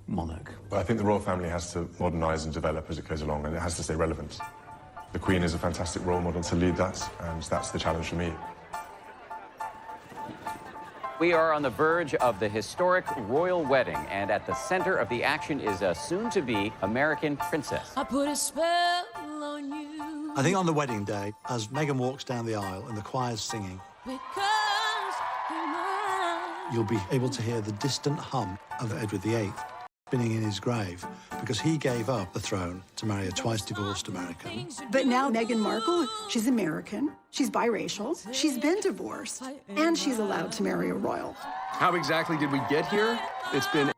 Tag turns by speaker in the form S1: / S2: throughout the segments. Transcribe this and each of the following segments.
S1: monarch.
S2: But I think the royal family has to modernise and develop as it goes along, and it has to stay relevant. The Queen is a fantastic role model to lead that, and that's the challenge for me.
S3: We are on the verge of the historic royal wedding, and at the center of the action is a soon-to-be American princess.
S4: I put a spell on you.
S1: I think on the wedding day, as Meghan walks down the aisle and the choir's singing,
S4: Because you're mine.
S1: you'll be able to hear the distant hum of Edward VIII spinning in his grave, because he gave up the throne to marry a twice-divorced American.
S5: But now Meghan Markle, she's American, she's biracial, she's been divorced, and she's allowed to marry a royal.
S6: How exactly did we get here? It's been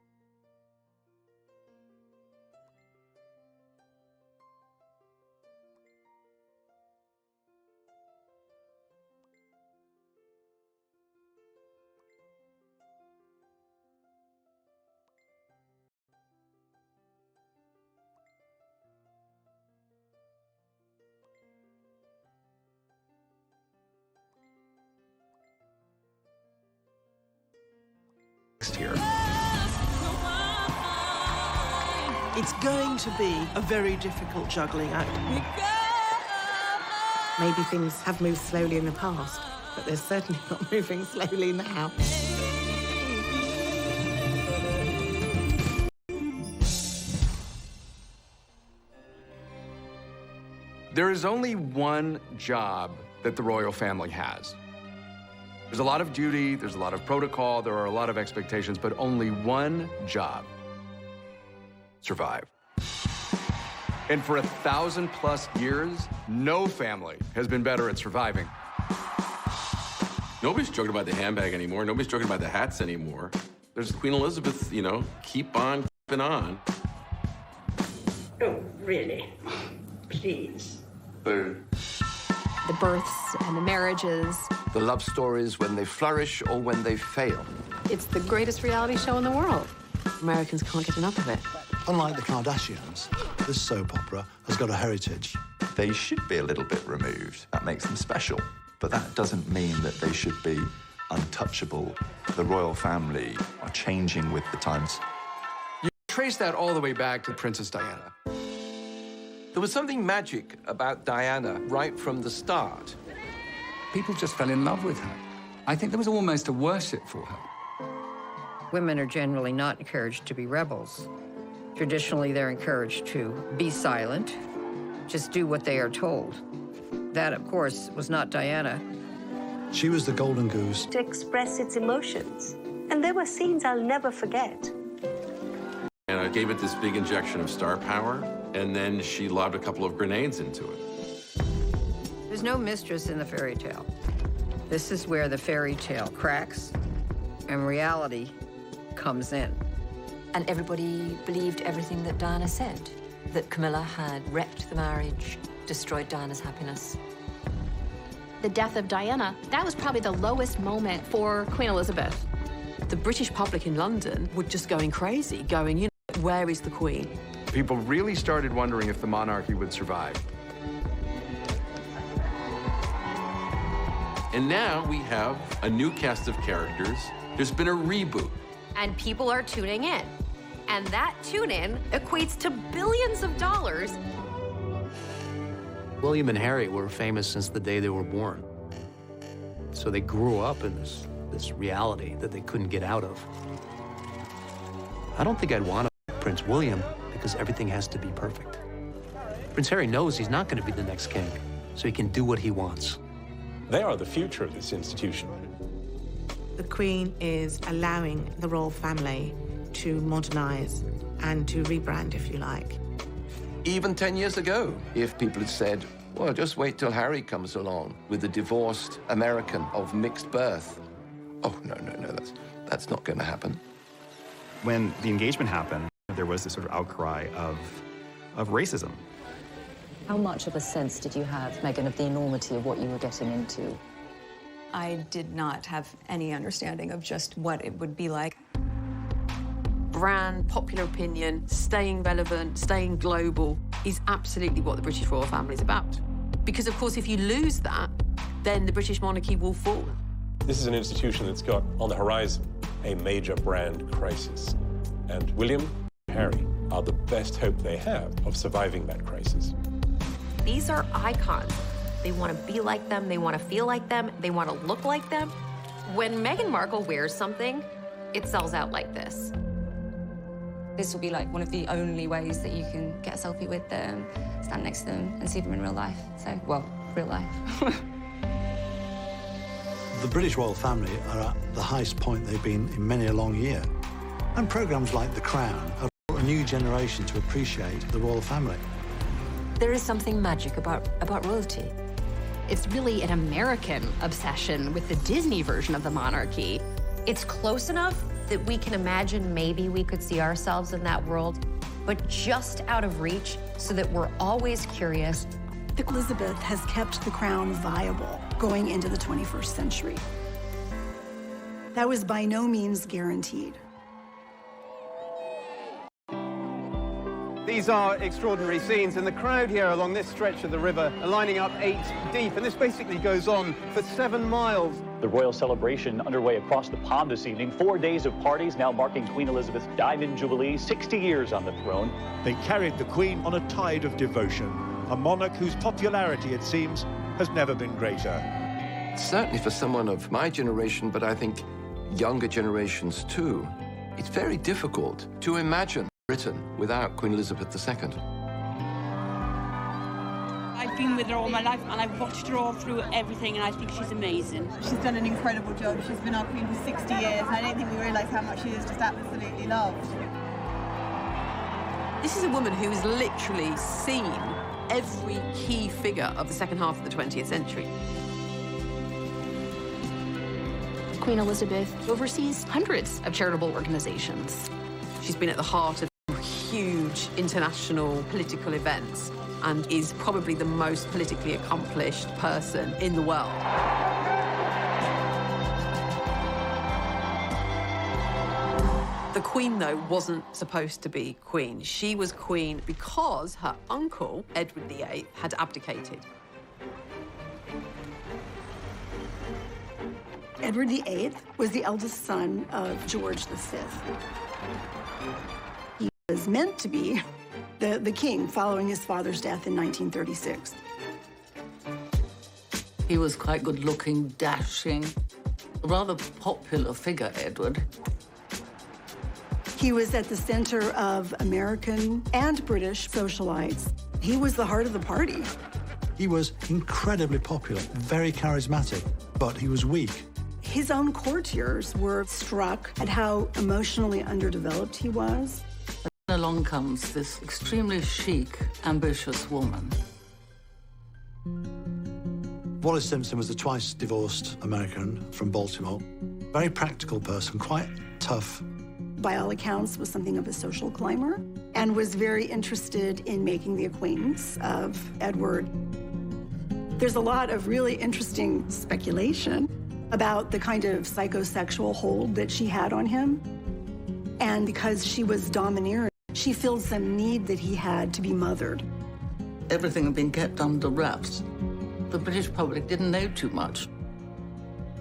S6: here.
S7: It's going to be a very difficult juggling act.
S8: Maybe things have moved slowly in the past, but they're certainly not moving slowly now.
S6: There is only one job that the royal family has. There's a lot of duty, there's a lot of protocol, there are a lot of expectations, but only one job: survive. And for 1,000+ years, no family has been better at surviving.
S9: Nobody's joking about the handbag anymore. Nobody's joking about the hats anymore. There's Queen Elizabeth, you know, keep on keeping on.
S10: Oh, really? Please.
S9: But
S11: The births and the marriages.
S12: The love stories when they flourish or when they fail.
S11: It's the greatest reality show in the world. Americans can't get enough of it.
S1: Unlike the Kardashians, this soap opera has got a heritage.
S13: They should be a little bit removed. That makes them special. But that doesn't mean that they should be untouchable. The royal family are changing with the times.
S6: You trace that all the way back to Princess Diana.
S12: There was something magic about Diana right from the start.
S14: People just fell in love with her. I think there was almost a worship for her.
S15: Women are generally not encouraged to be rebels. Traditionally, they're encouraged to be silent, just do what they are told. That, of course, was not Diana.
S1: She was the golden goose.
S10: To express its emotions. And there were scenes I'll never forget.
S9: and I gave it this big injection of star power, and then she lobbed a couple of grenades into it.
S15: There's no mistress in the fairy tale. This is where the fairy tale cracks and reality comes in.
S16: And everybody believed everything that Diana said, that Camilla had wrecked the marriage, destroyed Diana's happiness.
S17: The death of Diana, that was probably the lowest moment for Queen Elizabeth.
S18: The British public in London were just going crazy, going, you know, where is the Queen?
S6: People really started wondering if the monarchy would survive.
S9: And now we have a new cast of characters. There's been a reboot.
S17: And people are tuning in. And that tune-in equates to billions of dollars.
S19: William and Harry were famous since the day they were born. So they grew up in this reality that they couldn't get out of. I don't think I'd want to Prince William because everything has to be perfect. Prince Harry knows he's not going to be the next king, so he can do what he wants.
S20: They are the future of this institution.
S8: The Queen is allowing the royal family to modernize and to rebrand, if you like.
S12: Even 10 years ago, if people had said, well, just wait till Harry comes along with a divorced American of mixed birth. Oh, no, that's not going to happen.
S4: When the engagement happened, there was this sort of outcry of racism.
S16: How much of a sense did you have, Meghan, of the enormity of what you were getting into?
S6: I did not have any understanding of just what it would be like.
S18: Brand, popular opinion, staying relevant, staying global is absolutely what the British royal family is about. Because, of course, if you lose that, then the British monarchy will fall.
S20: This is an institution that's got on the horizon a major brand crisis. And William Harry are the best hope they have of surviving that crisis.
S17: These are icons. They want to be like them, they want to feel like them, they want to look like them. When Meghan Markle wears something, it sells out like this.
S21: This will be like one of the only ways that you can get a selfie with them, stand next to them and see them in real life. So, well, real life.
S1: The British royal family are at the highest point they've been in many a long year. And programmes like The Crown have brought a new generation to appreciate the royal family.
S16: There is something magic about royalty.
S17: It's really an American obsession with the Disney version of the monarchy. It's close enough that we can imagine maybe we could see ourselves in that world, but just out of reach so that we're always curious.
S5: Elizabeth has kept the crown viable going into the 21st century. That was by no means guaranteed.
S22: These are extraordinary scenes, and the crowd here along this stretch of the river are lining up 8 deep, and this basically goes on for 7 miles.
S23: The royal celebration underway across the pond this evening. 4 days of parties now marking Queen Elizabeth's Diamond Jubilee, 60 years on the throne.
S24: They carried the Queen on a tide of devotion, a monarch whose popularity, it seems, has never been greater.
S12: Certainly for someone of my generation, but I think younger generations too, it's very difficult to imagine Britain without Queen Elizabeth II.
S25: I've been with her all my life, and I've watched her all through everything, and I think she's amazing.
S26: She's done an incredible job. She's been our queen for 60 years, and I don't think we realise how much she is just absolutely loved.
S18: This is a woman who has literally seen every key figure of the second half of the 20th century.
S17: Queen Elizabeth oversees hundreds of charitable organizations.
S18: She's been at the heart of huge international political events and is probably the most politically accomplished person in the world. The Queen, though, wasn't supposed to be Queen. She was Queen because her uncle, Edward VIII, had abdicated.
S5: Edward VIII was the eldest son of George V. He was meant to be the king following his father's death in 1936.
S27: He was quite good-looking, dashing, a rather popular figure, Edward.
S5: He was at the center of American and British socialites. He was the heart of the party.
S1: He was incredibly popular, very charismatic, but he was weak.
S5: His own courtiers were struck at how emotionally underdeveloped he was.
S27: Along comes this extremely chic, ambitious woman.
S1: Wallis Simpson was a twice-divorced American from Baltimore. Very practical person, quite tough.
S5: By all accounts, was something of a social climber and was very interested in making the acquaintance of Edward. There's a lot of really interesting speculation about the kind of psychosexual hold that she had on him. And because she was domineering, she filled some need that he had to be mothered.
S27: Everything had been kept under wraps. The British public didn't know too much.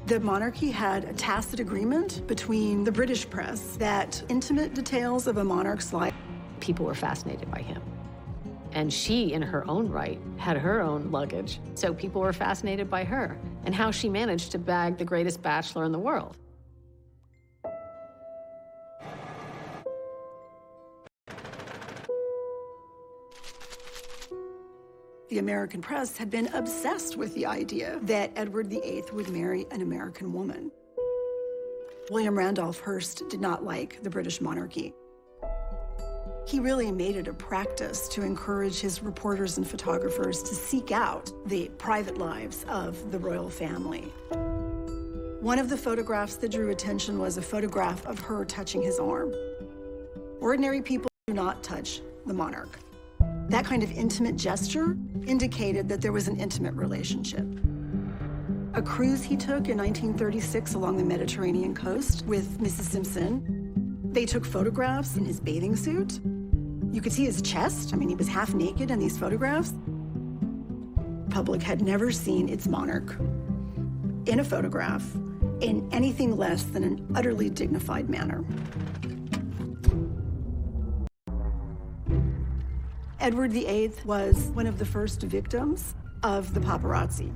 S5: The monarchy had a tacit agreement between the British press that intimate details of a monarch's life.
S11: People were fascinated by him. And she, in her own right, had her own luggage. So people were fascinated by her and how she managed to bag the greatest bachelor in the world.
S5: The American press had been obsessed with the idea that Edward VIII would marry an American woman. William Randolph Hearst did not like the British monarchy. He really made it a practice to encourage his reporters and photographers to seek out the private lives of the royal family. One of the photographs that drew attention was a photograph of her touching his arm. Ordinary people do not touch the monarch. That kind of intimate gesture indicated that there was an intimate relationship. A cruise he took in 1936 along the Mediterranean coast with Mrs. Simpson. They took photographs in his bathing suit. You could see his chest. I mean, he was half naked in these photographs. The public had never seen its monarch in a photograph in anything less than an utterly dignified manner. Edward VIII was one of the first victims of the paparazzi.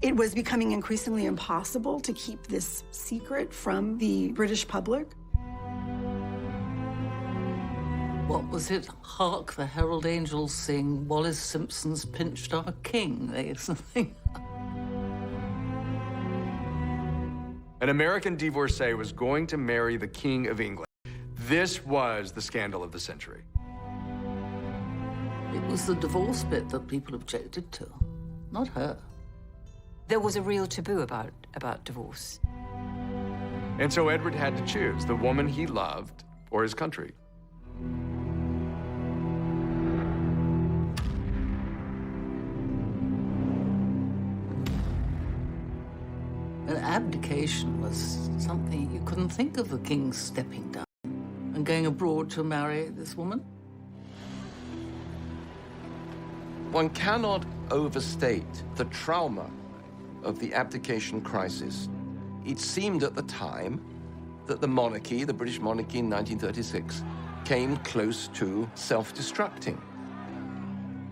S5: It was becoming increasingly impossible to keep this secret from the British public.
S27: What was it? Hark the herald angels sing, Wallis Simpson's pinched our king, or something.
S6: An American divorcee was going to marry the King of England. This was the scandal of the century.
S27: It was the divorce bit that people objected to, not her.
S16: There was a real taboo about divorce.
S6: And so Edward had to choose the woman he loved or his country.
S27: An abdication was something you couldn't think of the king stepping down and going abroad to marry this woman.
S12: One cannot overstate the trauma of the abdication crisis. It seemed at the time that the monarchy, the British monarchy in 1936, came close to self-destructing.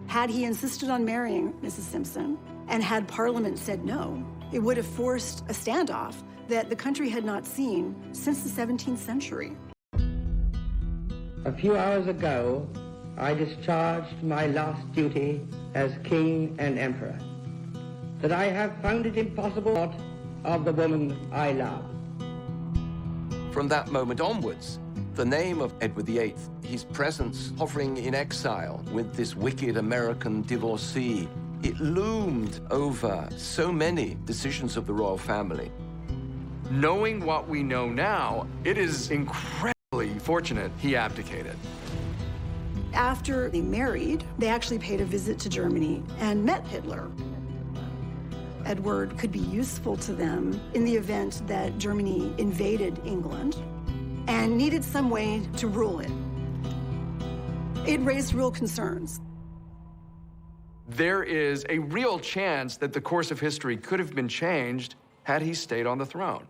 S5: Had he insisted on marrying Mrs. Simpson, and had Parliament said no, it would have forced a standoff that the country had not seen since the 17th century.
S2: A few hours ago, I discharged my last duty as King and Emperor, that I have found it impossible of the woman I love.
S12: From that moment onwards, the name of Edward VIII, his presence hovering in exile with this wicked American divorcee, it loomed over so many decisions of the royal family.
S6: Knowing what we know now, it is incredibly fortunate he abdicated.
S5: After they married, they actually paid a visit to Germany and met Hitler. Edward could be useful to them in the event that Germany invaded England and needed some way to rule it. It raised real concerns.
S6: There is a real chance that the course of history could have been changed had he stayed on the throne.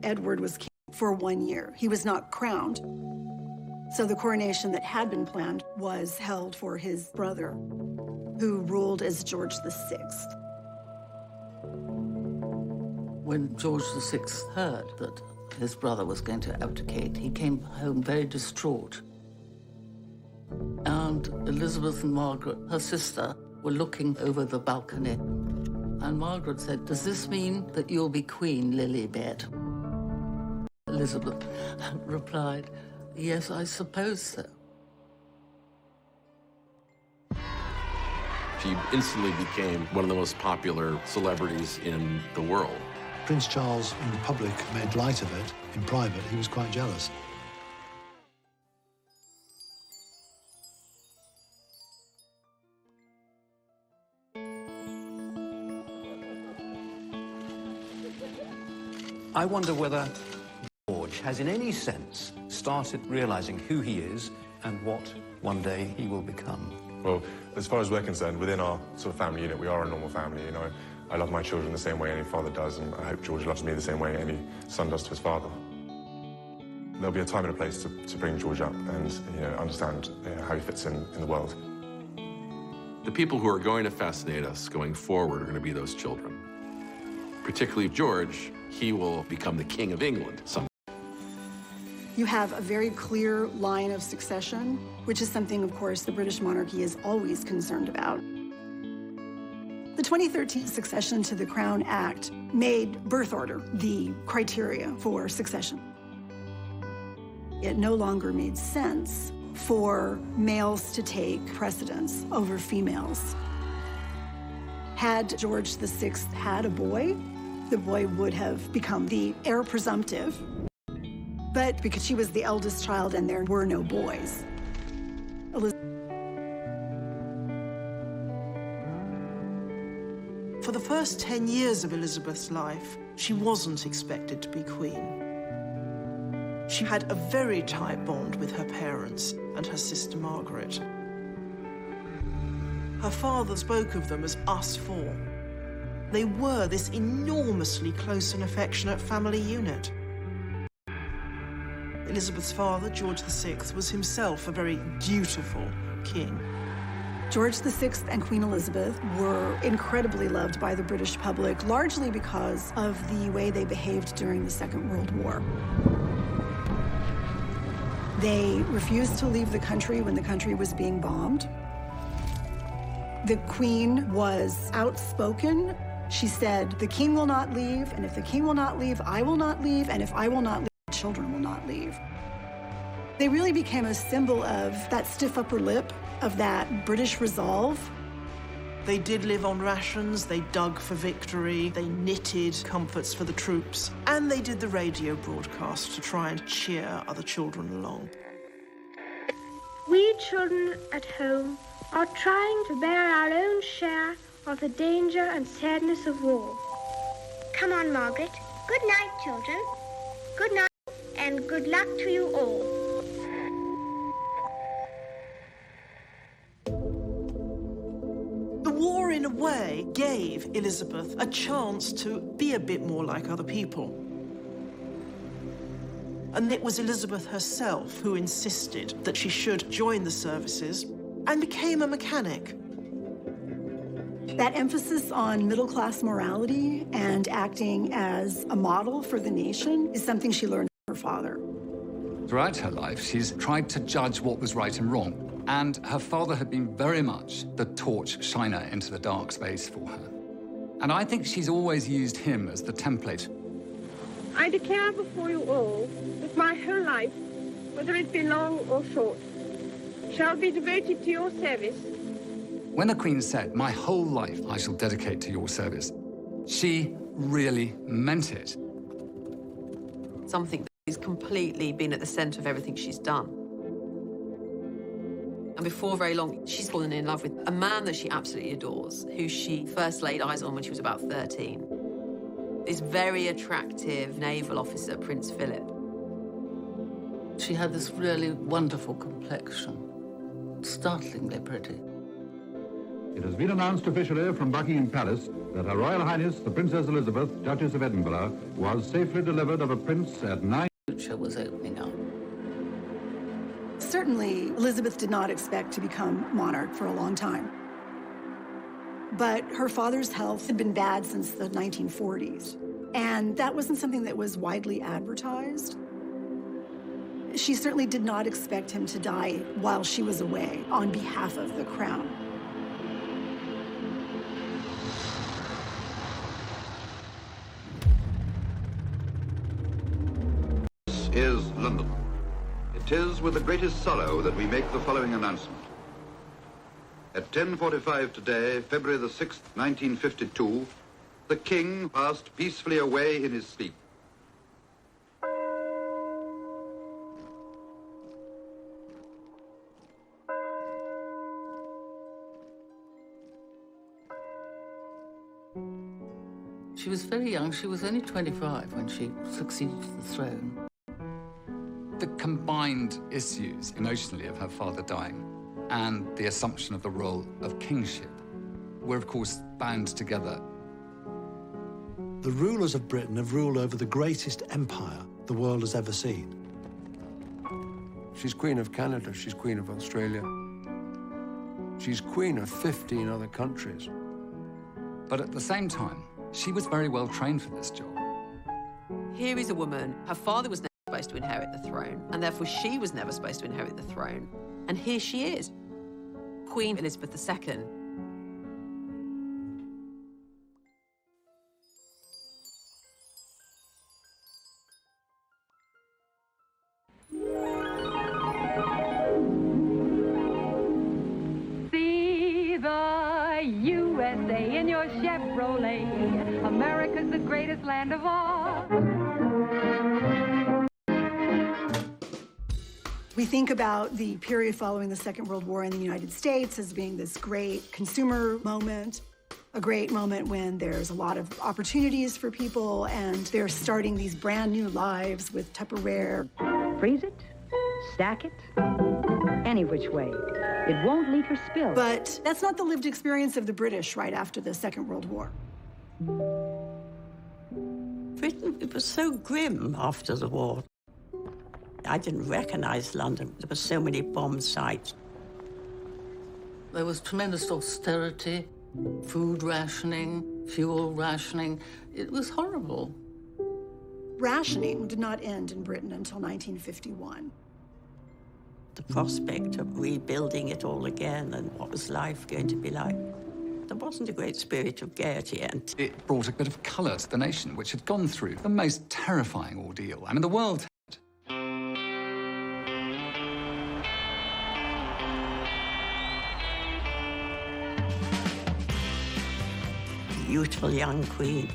S5: Edward was king for 1 year. He was not crowned. So the coronation that had been planned was held for his brother, who ruled as George VI.
S27: When George VI heard that his brother was going to abdicate, he came home very distraught. And Elizabeth and Margaret, her sister, were looking over the balcony. And Margaret said, "Does this mean that you'll be Queen, Lilibet?" Elizabeth replied, "Yes, I suppose so."
S9: She instantly became one of the most popular celebrities in the world.
S1: Prince Charles, in the public, made light of it. In private, he was quite jealous.
S19: I wonder whether George has, in any sense, started realizing who he is and what one day he will become.
S20: Well, as far as we're concerned, within our sort of family unit, we are a normal family, you know. I love my children the same way any father does, and I hope George loves me the same way any son does to his father. There'll be a time and a place to bring George up and, you know, understand how he fits in the world.
S9: The people who are going to fascinate us going forward are going to be those children. Particularly George, he will become the King of England someday.
S5: You have a very clear line of succession, which is something, of course, the British monarchy is always concerned about. The 2013 Succession to the Crown Act made birth order the criteria for succession. It no longer made sense for males to take precedence over females. Had George VI had a boy, the boy would have become the heir presumptive. But because she was the eldest child and there were no boys,
S3: For the first 10 years of Elizabeth's life, she wasn't expected to be queen. She had a very tight bond with her parents and her sister Margaret. Her father spoke of them as us four. They were this enormously close and affectionate family unit. Elizabeth's father, George VI, was himself a very dutiful king.
S5: George VI and Queen Elizabeth were incredibly loved by the British public, largely because of the way they behaved during the Second World War. They refused to leave the country when the country was being bombed. The Queen was outspoken. She said, "The king will not leave, and if the king will not leave, I will not leave, and if I will not leave, children will not leave." They really became a symbol of that stiff upper lip, of that British resolve.
S3: They did live on rations, they dug for victory, they knitted comforts for the troops, and they did the radio broadcast to try and cheer other children along.
S4: We children at home are trying to bear our own share of the danger and sadness of war. Come on, Margaret. Good night, children. Good night, and good luck to you all.
S3: The war, in a way, gave Elizabeth a chance to be a bit more like other people. And it was Elizabeth herself who insisted that she should join the services and became a mechanic.
S5: That emphasis on middle-class morality and acting as a model for the nation is something she learned from her father.
S7: Throughout her life, she's tried to judge what was right and wrong. And her father had been very much the torch shiner into the dark space for her. And I think she's always used him as the template.
S4: I declare before you all that my whole life, whether it be long or short, shall be devoted to your service.
S7: When the Queen said, "My whole life I shall dedicate to your service," she really meant it.
S18: Something that has completely been at the centre of everything she's done. And before very long, she's fallen in love with a man that she absolutely adores, who she first laid eyes on when she was about 13. This very attractive naval officer, Prince Philip.
S27: She had this really wonderful complexion, startlingly pretty.
S8: It has been announced officially from Buckingham Palace that Her Royal Highness, the Princess Elizabeth, Duchess of Edinburgh, was safely delivered of a prince at 9.
S27: The future was opening up.
S5: Certainly, Elizabeth did not expect to become monarch for a long time. But her father's health had been bad since the 1940s, and that wasn't something that was widely advertised. She certainly did not expect him to die while she was away on behalf of the crown.
S10: This is London. It is with the greatest sorrow that we make the following announcement. At 10:45 today, February the 6th, 1952, the King passed peacefully away in his sleep.
S27: She was very young. She was only 25 when she succeeded to the throne.
S7: The combined issues emotionally of her father dying and the assumption of the role of kingship were, of course, bound together.
S1: The rulers of Britain have ruled over the greatest empire the world has ever seen.
S12: She's Queen of Canada, she's Queen of Australia. She's Queen of 15 other countries.
S7: But at the same time, she was very well trained for this job.
S18: Here is a woman, her father was never supposed to inherit the throne, and therefore she was never supposed to inherit the throne. And here she is, Queen Elizabeth II.
S13: See the USA in your Chevrolet. America's the greatest land of all.
S5: We think about the period following the Second World War in the United States as being this great consumer moment, a great moment when there's a lot of opportunities for people and they're starting these brand new lives with Tupperware.
S14: Freeze it, stack it, any which way. It won't leak or spill.
S5: But that's not the lived experience of the British right after the Second World War.
S15: Britain, it was so grim after the war. I didn't recognize London. There were so many bomb sites.
S27: There was tremendous austerity, food rationing, fuel rationing. It was horrible.
S5: Rationing did not end in Britain until 1951.
S15: The prospect of rebuilding it all again and what was life going to be like. There wasn't a great spirit of gaiety, and
S7: it brought a bit of colour to the nation, which had gone through the most terrifying ordeal. I mean, the world had.
S15: Beautiful young queen,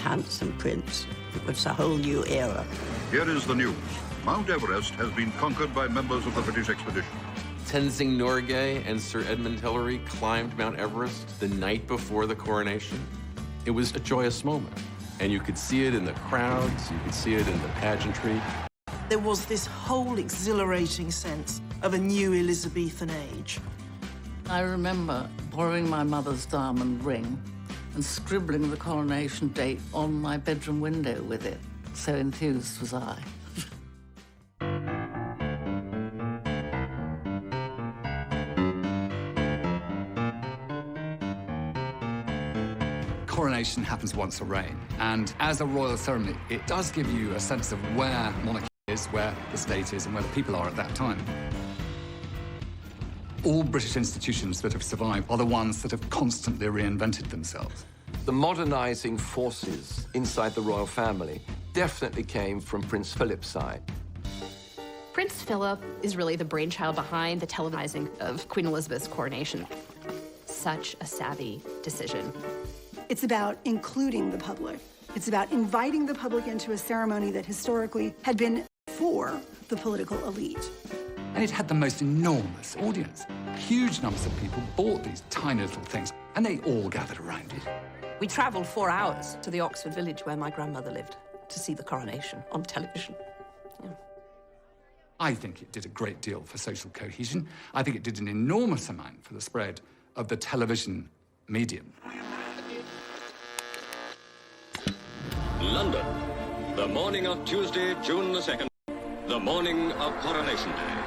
S15: handsome prince. It was a whole new era.
S10: Here is the news. Mount Everest has been conquered by members of the British expedition.
S9: Tenzing Norgay and Sir Edmund Hillary climbed Mount Everest the night before the coronation. It was a joyous moment, and you could see it in the crowds, you could see it in the pageantry.
S3: There was this whole exhilarating sense of a new Elizabethan age.
S27: I remember borrowing my mother's diamond ring and scribbling the coronation date on my bedroom window with it. So enthused was I.
S7: Coronation happens once a reign, and as a royal ceremony, it does give you a sense of where monarchy is, where the state is, and where the people are at that time. All British institutions that have survived are the ones that have constantly reinvented themselves.
S12: The modernising forces inside the royal family definitely came from Prince Philip's side.
S17: Prince Philip is really the brainchild behind the televising of Queen Elizabeth's coronation. Such a savvy decision.
S5: It's about including the public. It's about inviting the public into a ceremony that historically had been for the political elite.
S7: And it had the most enormous audience. Huge numbers of people bought these tiny little things, and they all gathered around it.
S18: We travelled 4 hours to the Oxford village where my grandmother lived to see the coronation on television. Yeah.
S7: I think it did a great deal for social cohesion. I think it did an enormous amount for the spread of the television medium.
S21: London, the morning of Tuesday, June the 2nd, the morning of Coronation Day.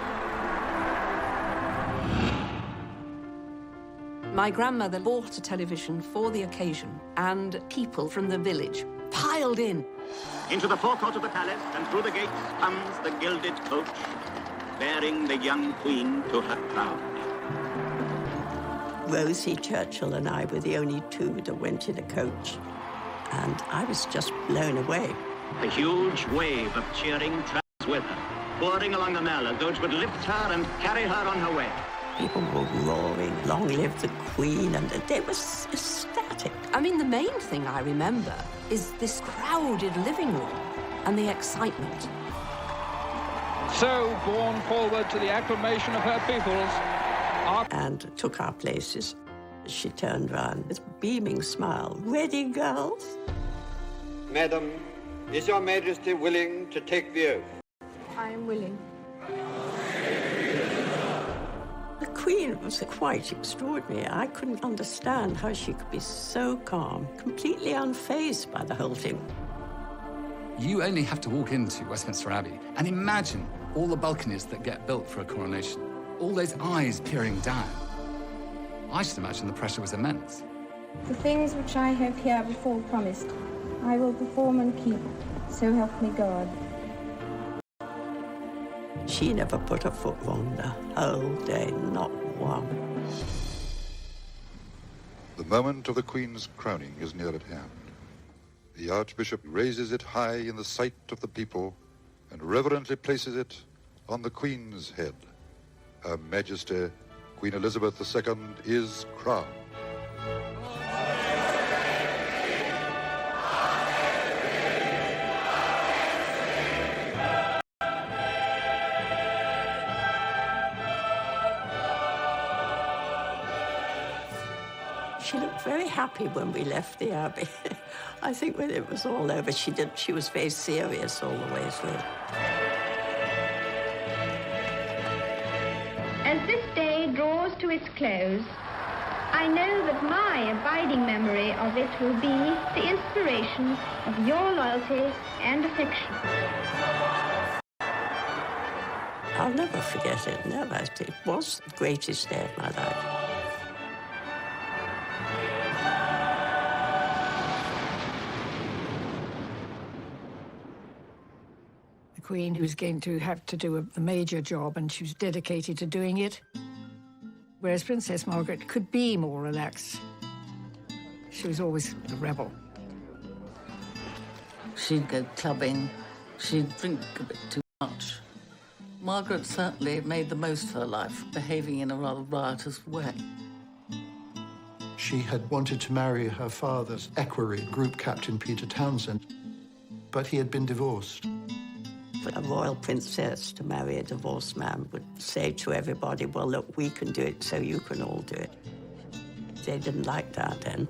S18: My grandmother bought a television for the occasion, and people from the village piled in.
S22: Into the forecourt of the palace and through the gates comes the gilded coach, bearing the young queen to her crown.
S15: Rosie Churchill and I were the only two that went in a coach, and I was just blown away.
S22: A huge wave of cheering travels with her, pouring along the Mall as though it would lift her and carry her on her way.
S15: People were roaring, "Long live the Queen," and they were ecstatic.
S18: I mean, the main thing I remember is this crowded living room and the excitement.
S23: So, borne forward to the acclamation of her peoples,
S15: and took our places. She turned round with a beaming smile. "Ready, girls?"
S24: Madam, is your Majesty willing to take the oath?
S4: I am willing.
S15: The Queen was quite extraordinary. I couldn't understand how she could be so calm, completely unfazed by the whole thing.
S7: You only have to walk into Westminster Abbey and imagine all the balconies that get built for a coronation. All those eyes peering down. I should imagine the pressure was immense.
S4: The things which I have here before promised, I will perform and keep, so help me God.
S15: She never put her foot wrong the whole day, not one.
S10: The moment of the Queen's crowning is near at hand. The Archbishop raises it high in the sight of the people and reverently places it on the Queen's head. Her Majesty, Queen Elizabeth II, is crowned.
S15: She looked very happy when we left the Abbey. I think when it was all over, she was very serious all the way through.
S4: As this day draws to its close, I know that my abiding memory of it will be the inspiration of your loyalty and affection.
S15: I'll never forget it, never. It was the greatest day of my life.
S2: The Queen was going to have to do a major job, and she was dedicated to doing it, whereas Princess Margaret could be more relaxed. She was always a rebel.
S27: She'd go clubbing. She'd drink a bit too much. Margaret certainly made the most of her life, behaving in a rather riotous way.
S6: She had wanted to marry her father's equerry, Group Captain Peter Townsend, but he had been divorced.
S15: For a royal princess to marry a divorced man would say to everybody, well, look, we can do it, so you can all do it. They didn't like that then.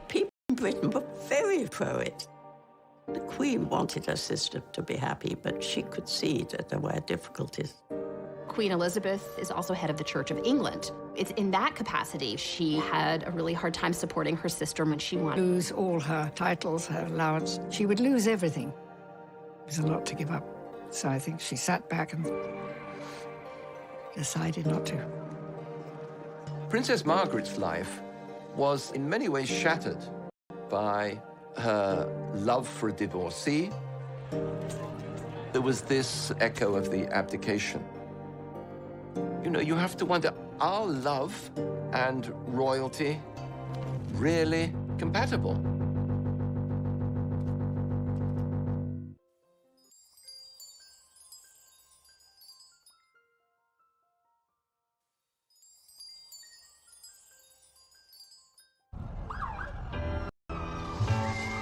S15: People in Britain were very pro it. The Queen wanted her sister to be happy, but she could see that there were difficulties.
S17: Queen Elizabeth is also head of the Church of England. It's in that capacity she had a really hard time supporting her sister when she wanted.
S2: Lose all her titles, her allowance. She would lose everything. It was a lot to give up. So I think she sat back and decided not to.
S12: Princess Margaret's life was in many ways shattered by her love for a divorcee. There was this echo of the abdication. You know, you have to wonder, are love and royalty really compatible?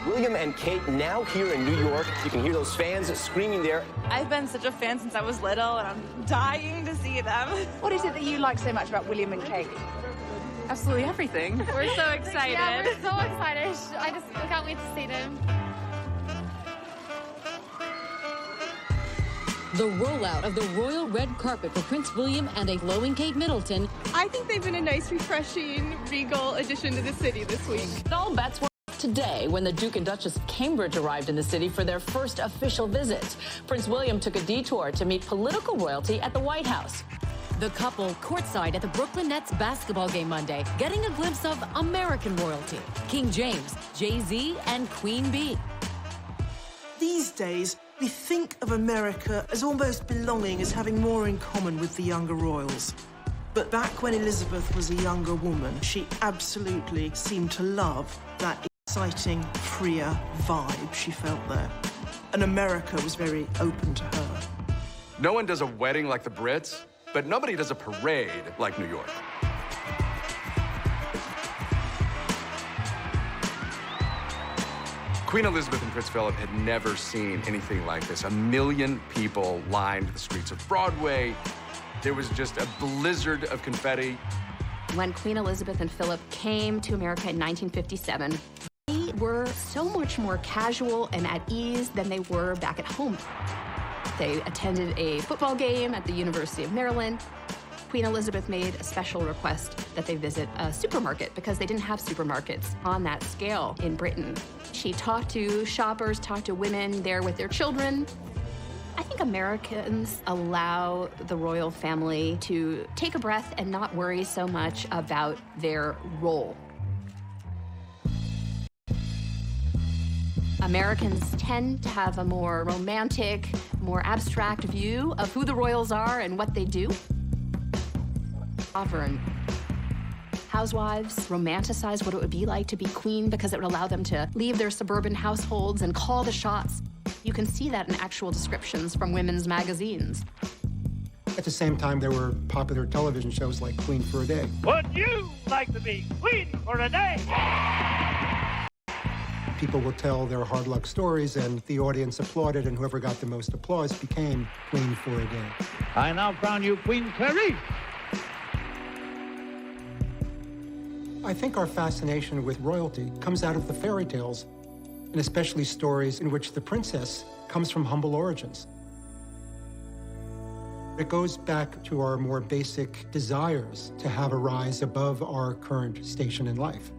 S11: William and Kate now here in New York. You can hear those fans screaming there.
S16: I've been such a fan since I was little, and I'm dying to see them. What is it that you like so much about William and Kate? Absolutely everything.
S19: We're so excited.
S16: Yeah,
S19: we're so excited. I can't wait to see them.
S25: The rollout of the royal red carpet for Prince William and a glowing Kate Middleton.
S19: I think they've been a nice, refreshing, regal addition to the city this week.
S25: All bets were today when the Duke and Duchess of Cambridge arrived in the city for their first official visit. Prince William took a detour to meet political royalty at the White House. The couple courtside at the Brooklyn Nets basketball game Monday, getting a glimpse of American royalty. King James, Jay-Z, and Queen Bee.
S3: These days, we think of America as almost belonging, as having more in common with the younger royals. But back when Elizabeth was a younger woman, she absolutely seemed to love that exciting, freer vibe she felt there. And America was very open to her.
S26: No one does a wedding like the Brits, but nobody does a parade like New York. Queen Elizabeth and Prince Philip had never seen anything like this. 1 million people lined the streets of Broadway. There was just a blizzard of confetti.
S17: When Queen Elizabeth and Philip came to America in 1957, they were so much more casual and at ease than they were back at home. They attended a football game at the University of Maryland. Queen Elizabeth made a special request that they visit a supermarket because they didn't have supermarkets on that scale in Britain. She talked to shoppers, talked to women there with their children. I think Americans allow the royal family to take a breath and not worry so much about their role. Americans tend to have a more romantic, more abstract view of who the royals are and what they do. Sovereign housewives romanticize what it would be like to be queen because it would allow them to leave their suburban households and call the shots. You can see that in actual descriptions from women's magazines.
S28: At the same time, there were popular television shows like Queen for a Day.
S29: Would you like to be queen for a day?
S28: People would tell their hard luck stories, and the audience applauded, and whoever got the most applause became Queen for a Day.
S29: I now crown you Queen Clarice.
S28: I think our fascination with royalty comes out of the fairy tales, and especially stories in which the princess comes from humble origins. It goes back to our more basic desires to have a rise above our current station in life.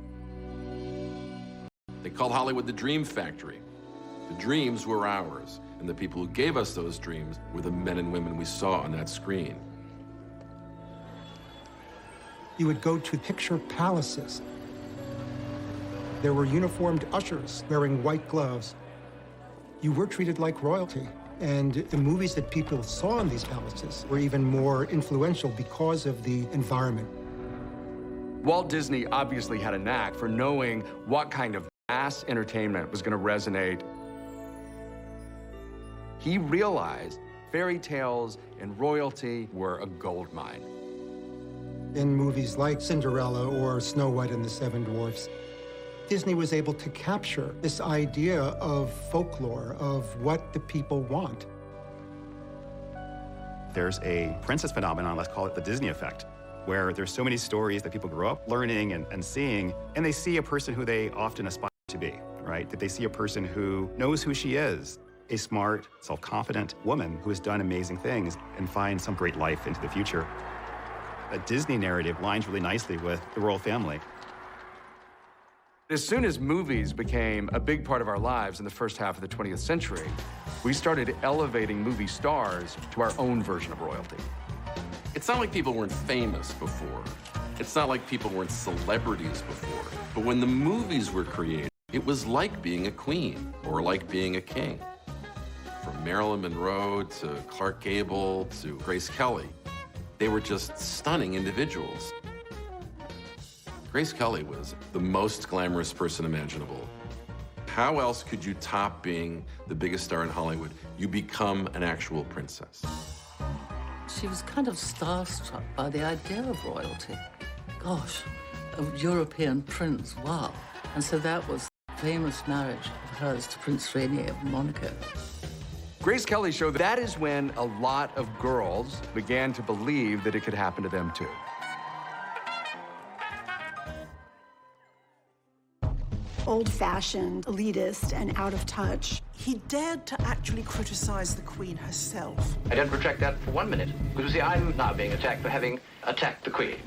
S12: They called Hollywood the Dream Factory. The dreams were ours, and the people who gave us those dreams were the men and women we saw on that screen.
S28: You would go to picture palaces. There were uniformed ushers wearing white gloves. You were treated like royalty. And the movies that people saw in these palaces were even more influential because of the environment.
S26: Walt Disney obviously had a knack for knowing what kind of mass entertainment was going to resonate. He realized fairy tales and royalty were a gold mine.
S28: In movies like Cinderella or Snow White and the Seven Dwarfs, Disney was able to capture this idea of folklore, of what the people want.
S1: There's a princess phenomenon, let's call it the Disney effect, where there's so many stories that people grow up learning and seeing, and they see a person who they often aspire to be, right? That they see a person who knows who she is, a smart, self-confident woman who has done amazing things and finds some great life into the future. A Disney narrative lines really nicely with the royal family.
S26: As soon as movies became a big part of our lives in the first half of the 20th century, we started elevating movie stars to our own version of royalty.
S12: It's not like people weren't famous before. It's not like people weren't celebrities before. But when the movies were created, it was like being a queen or like being a king. From Marilyn Monroe to Clark Gable to Grace Kelly, they were just stunning individuals. Grace Kelly was the most glamorous person imaginable. How else could you top being the biggest star in Hollywood? You become an actual princess.
S27: She was kind of starstruck by the idea of royalty. Gosh, a European prince, wow. And so that was the famous marriage of hers to Prince Rainier of Monaco.
S26: Grace Kelly showed that is when a lot of girls began to believe that it could happen to them too.
S5: Old-fashioned, elitist, and out of touch.
S3: He dared to actually criticize the Queen herself.
S8: I don't retract that for 1 minute. Because you see, I'm now being attacked for having attacked the Queen.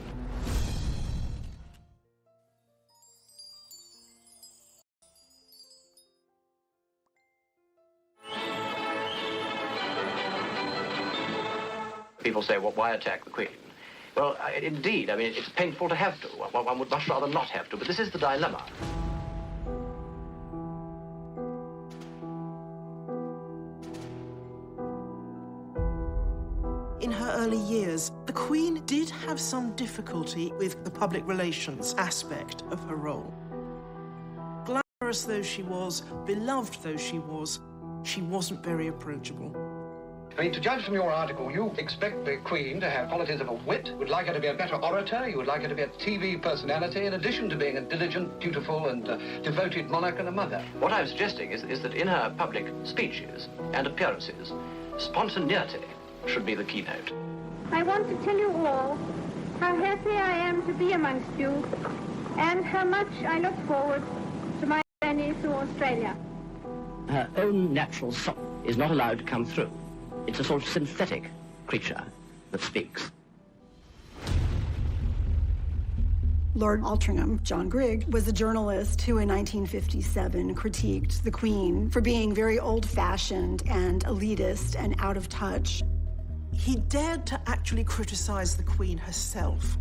S8: People say, well, why attack the Queen? Well, indeed, I mean, it's painful to have to. One would much rather not have to, but this is the dilemma.
S3: In her early years, the Queen did have some difficulty with the public relations aspect of her role. Glamorous though she was, beloved though she wasn't very approachable.
S8: I mean, to judge from your article, you expect the Queen to have qualities of a wit, would like her to be a better orator, you would like her to be a TV personality, in addition to being a diligent, dutiful, and devoted monarch and a mother. What I'm suggesting is that in her public speeches and appearances, spontaneity should be the keynote.
S4: I want to tell you all how happy I am to be amongst you and how much I look forward to my journey through Australia.
S8: Her own natural soul is not allowed to come through. It's a sort of synthetic creature that speaks.
S5: Lord Altrincham, John Grigg, was a journalist who in 1957 critiqued the Queen for being very old-fashioned and elitist and out of touch.
S3: He dared to actually criticize the Queen herself.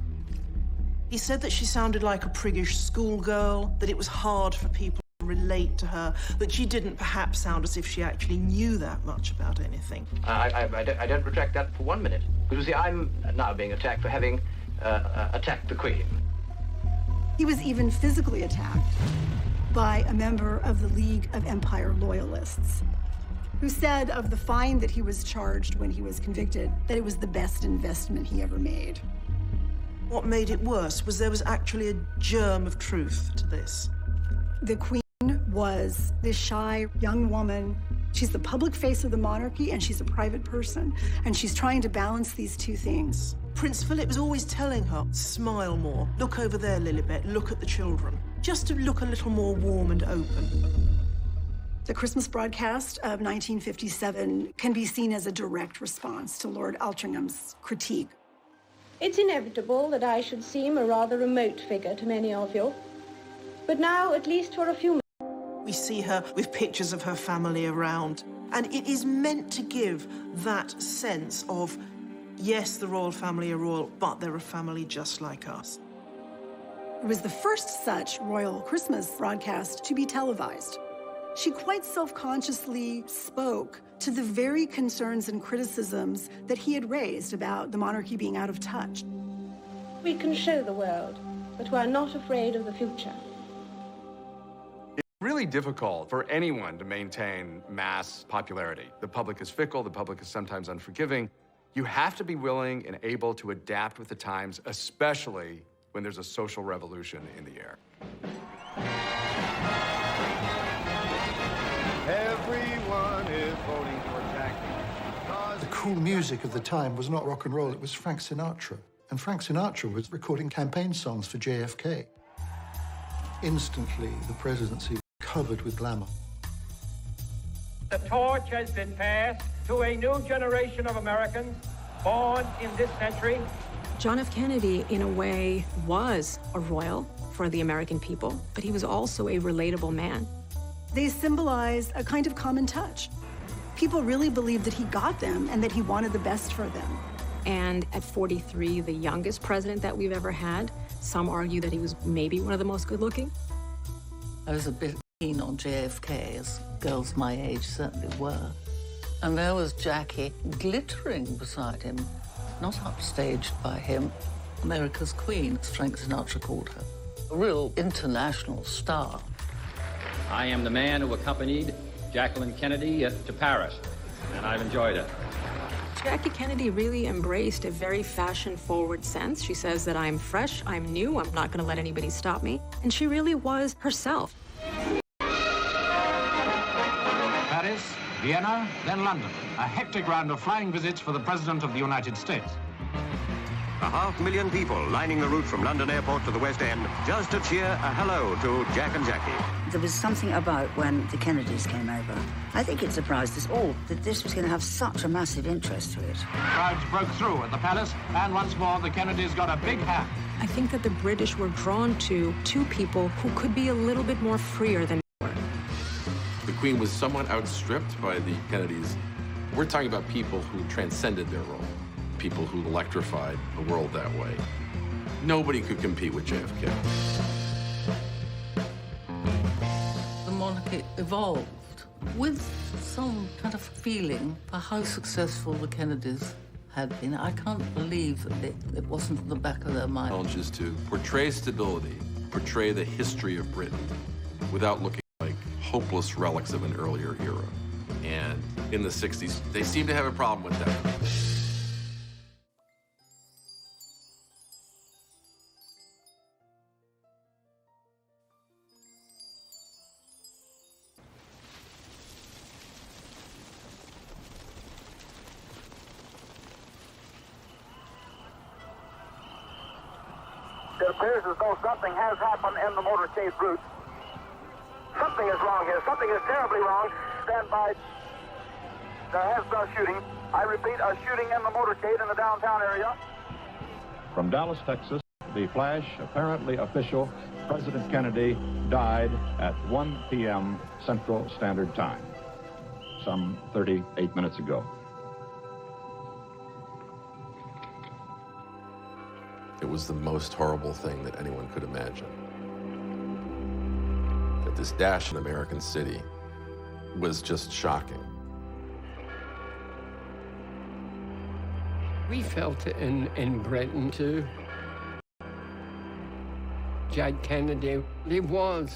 S3: He said that she sounded like a priggish schoolgirl, that it was hard for people to relate to her, that she didn't perhaps sound as if she actually knew that much about anything.
S8: I don't retract that for 1 minute. Because you see, I'm now being attacked for having attacked the Queen.
S5: He was even physically attacked by a member of the League of Empire Loyalists, who said of the fine that he was charged when he was convicted that it was the best investment he ever made.
S3: What made it worse was there was actually a germ of truth to this.
S5: The Queen was this shy young woman. She's the public face of the monarchy, and she's a private person, and she's trying to balance these two things.
S3: Prince Philip was always telling her, smile more, look over there, Lilibet, look at the children, just to look a little more warm and open.
S5: The Christmas broadcast of 1957 can be seen as a direct response to Lord Altrincham's critique.
S4: It's inevitable that I should seem a rather remote figure to many of you. But now, at least for a few minutes,
S3: We see her with pictures of her family around, and it is meant to give that sense of, yes, the royal family are royal, but they're a family just like us.
S5: It was the first such royal Christmas broadcast to be televised. She quite self-consciously spoke to the very concerns and criticisms that he had raised about the monarchy being out of touch.
S9: We can show the world that we are not afraid of the future.
S26: It's really difficult for anyone to maintain mass popularity. The public is fickle, the public is sometimes unforgiving. You have to be willing and able to adapt with the times, especially when there's a social revolution in the air.
S13: Everyone is voting for Jackie.
S6: The cool music of the time was not rock and roll, it was Frank Sinatra. And Frank Sinatra was recording campaign songs for JFK. Instantly, the presidency was covered with glamour.
S29: The torch has been passed to a new generation of Americans born in this century.
S14: John F. Kennedy, in a way, was a royal for the American people, but he was also a relatable man.
S5: They symbolized a kind of common touch. People really believed that he got them and that he wanted the best for them.
S14: And at 43, the youngest president that we've ever had, some argue that he was maybe one of the most good-looking.
S27: I was a bit keen on JFK, as girls my age certainly were. And there was Jackie glittering beside him, not upstaged by him. America's Queen, as Frank Sinatra called her. A real international star.
S18: I am the man who accompanied Jacqueline Kennedy to Paris, and I've enjoyed it.
S14: Jackie Kennedy really embraced a very fashion-forward sense. She says that I'm fresh, I'm new, I'm not going to let anybody stop me. And she really was herself.
S29: Paris, Vienna, then London. A hectic round of flying visits for the President of the United States.
S11: 500,000 people lining the route from London Airport to the West End just to cheer a hello to Jack and Jackie.
S20: There was something about when the Kennedys came over. I think it surprised us all that this was going to have such a massive interest to it.
S29: Crowds broke through at the palace, and once more the Kennedys got a big hand.
S14: I think that the British were drawn to two people who could be a little bit more freer than they were.
S21: The Queen was somewhat outstripped by the Kennedys. We're talking about people who transcended their role, people who electrified the world that way. Nobody could compete with JFK.
S27: The monarchy evolved with some kind of feeling for how successful the Kennedys had been. I can't believe that it wasn't in the back of their mind.
S21: Challenges to portray stability, portray the history of Britain without looking like hopeless relics of an earlier era. And in the 60s, they seemed to have a problem with that.
S13: It appears as though something has happened in the motorcade route. Something is wrong here. Something is terribly wrong. Stand by. There has been a shooting. I repeat, a shooting in the motorcade in the downtown area.
S22: From Dallas, Texas, the flash, apparently official, President Kennedy died at 1 p.m. Central Standard Time, some 38 minutes ago.
S21: It was the most horrible thing that anyone could imagine. That this dash in American City was just shocking.
S23: We felt it in Britain too. Jack Kennedy, he was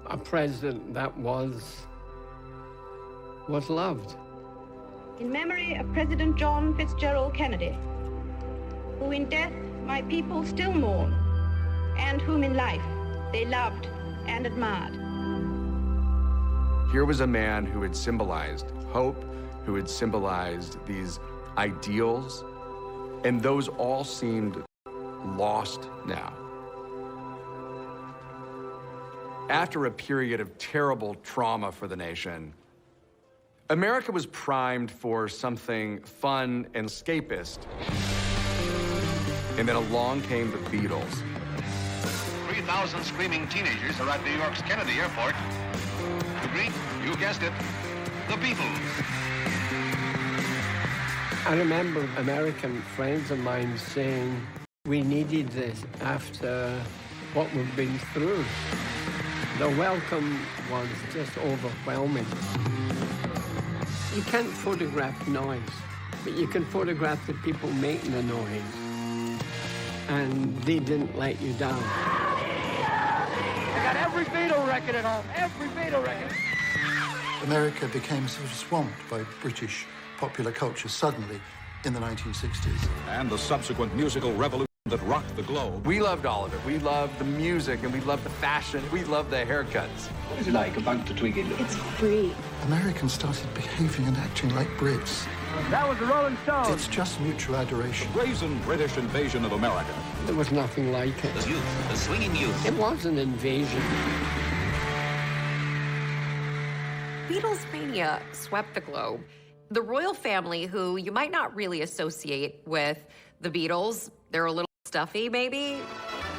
S23: a president that was loved.
S9: In memory of President John Fitzgerald Kennedy, who in death my people still mourn, and whom in life they loved and admired.
S26: Here was a man who had symbolized hope, who had symbolized these ideals, and those all seemed lost now. After a period of terrible trauma for the nation, America was primed for something fun and escapist. And then along came the Beatles.
S11: 3,000 screaming teenagers are at New York's Kennedy Airport to greet, you guessed it, the Beatles.
S23: I remember American friends of mine saying, we needed this after what we've been through. The welcome was just overwhelming. You can't photograph noise, but you can photograph the people making the noise. And they didn't let you down.
S29: I got every Beatle record at home, every Beatle record.
S6: America became sort of swamped by British popular culture suddenly in the 1960s.
S22: And the subsequent musical revolution that rocked the globe.
S26: We loved all of it. We loved the music, and we loved the fashion. We loved the haircuts.
S8: What is it like, a bunk to twig in?
S4: It's free.
S6: Americans started behaving and acting like Brits.
S29: That was the Rolling Stones.
S6: It's just mutual adoration.
S22: The brazen British invasion of America.
S23: There was nothing like it.
S11: The youth, the swinging youth.
S23: It was an invasion.
S2: Beatles mania swept the globe. The royal family, who you might not really associate with the Beatles, they're a little stuffy, maybe.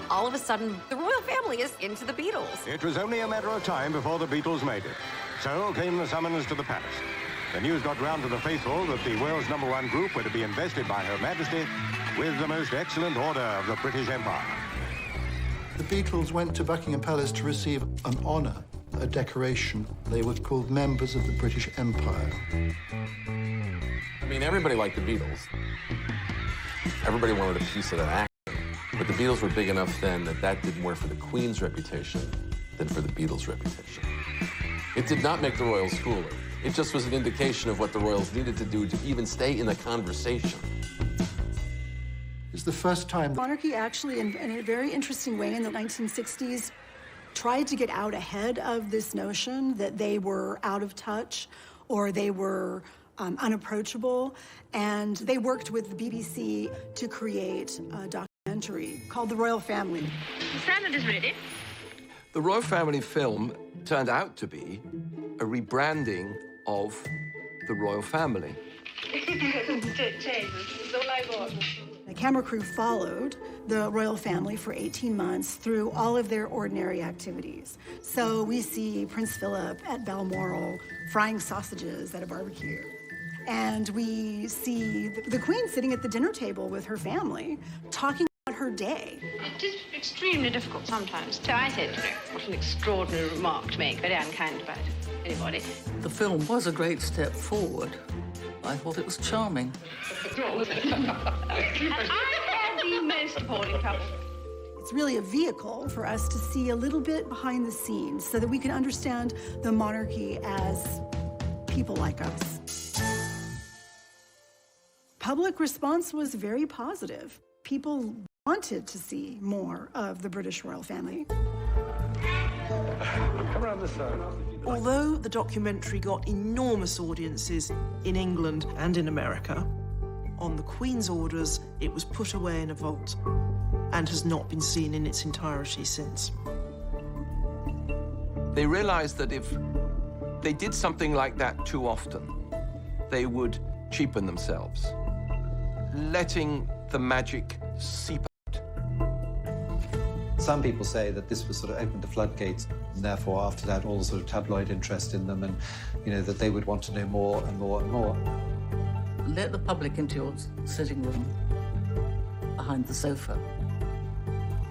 S2: All of a sudden, the royal family is into the Beatles.
S11: It was only a matter of time before the Beatles made it. So came the summons to the palace. The news got round to the faithful that the world's #1 group were to be invested by Her Majesty with the most excellent order of the British Empire.
S6: The Beatles went to Buckingham Palace to receive an honor, a decoration. They were called members of the British Empire.
S21: I mean, everybody liked the Beatles. Everybody wanted a piece of that action. But the Beatles were big enough then that did more for the Queen's reputation than for the Beatles' reputation. It did not make the royals cooler. It just was an indication of what the royals needed to do to even stay in the conversation.
S6: It's the first time
S5: The monarchy actually, in a very interesting way in the 1960s, tried to get out ahead of this notion that they were out of touch or they were unapproachable. And they worked with the BBC to create a documentary called The Royal Family.
S9: The salad is ready.
S12: The Royal Family film turned out to be a rebranding of the royal family.
S5: The camera crew followed the royal family for 18 months through all of their ordinary activities. So we see Prince Philip at Balmoral frying sausages at a barbecue. And we see the Queen sitting at the dinner table with her family, talking about her day.
S9: It is extremely difficult sometimes. So I said, what an extraordinary remark to make, very unkind about anybody.
S27: The film was a great step forward. I thought it was charming.
S9: And I had the most appalling trouble.
S5: It's really a vehicle for us to see a little bit behind the scenes so that we can understand the monarchy as people like us. Public response was very positive. People wanted to see more of the British royal family.
S29: Come around this side.
S3: Although the documentary got enormous audiences in England and in America, on the Queen's orders, it was put away in a vault and has not been seen in its entirety since.
S12: They realized that if they did something like that too often, they would cheapen themselves, letting the magic seep out.
S7: Some people say that this was sort of opened the floodgates, and therefore after that all the sort of tabloid interest in them, and that they would want to know more and more and more.
S27: Let the public into your sitting room behind the sofa.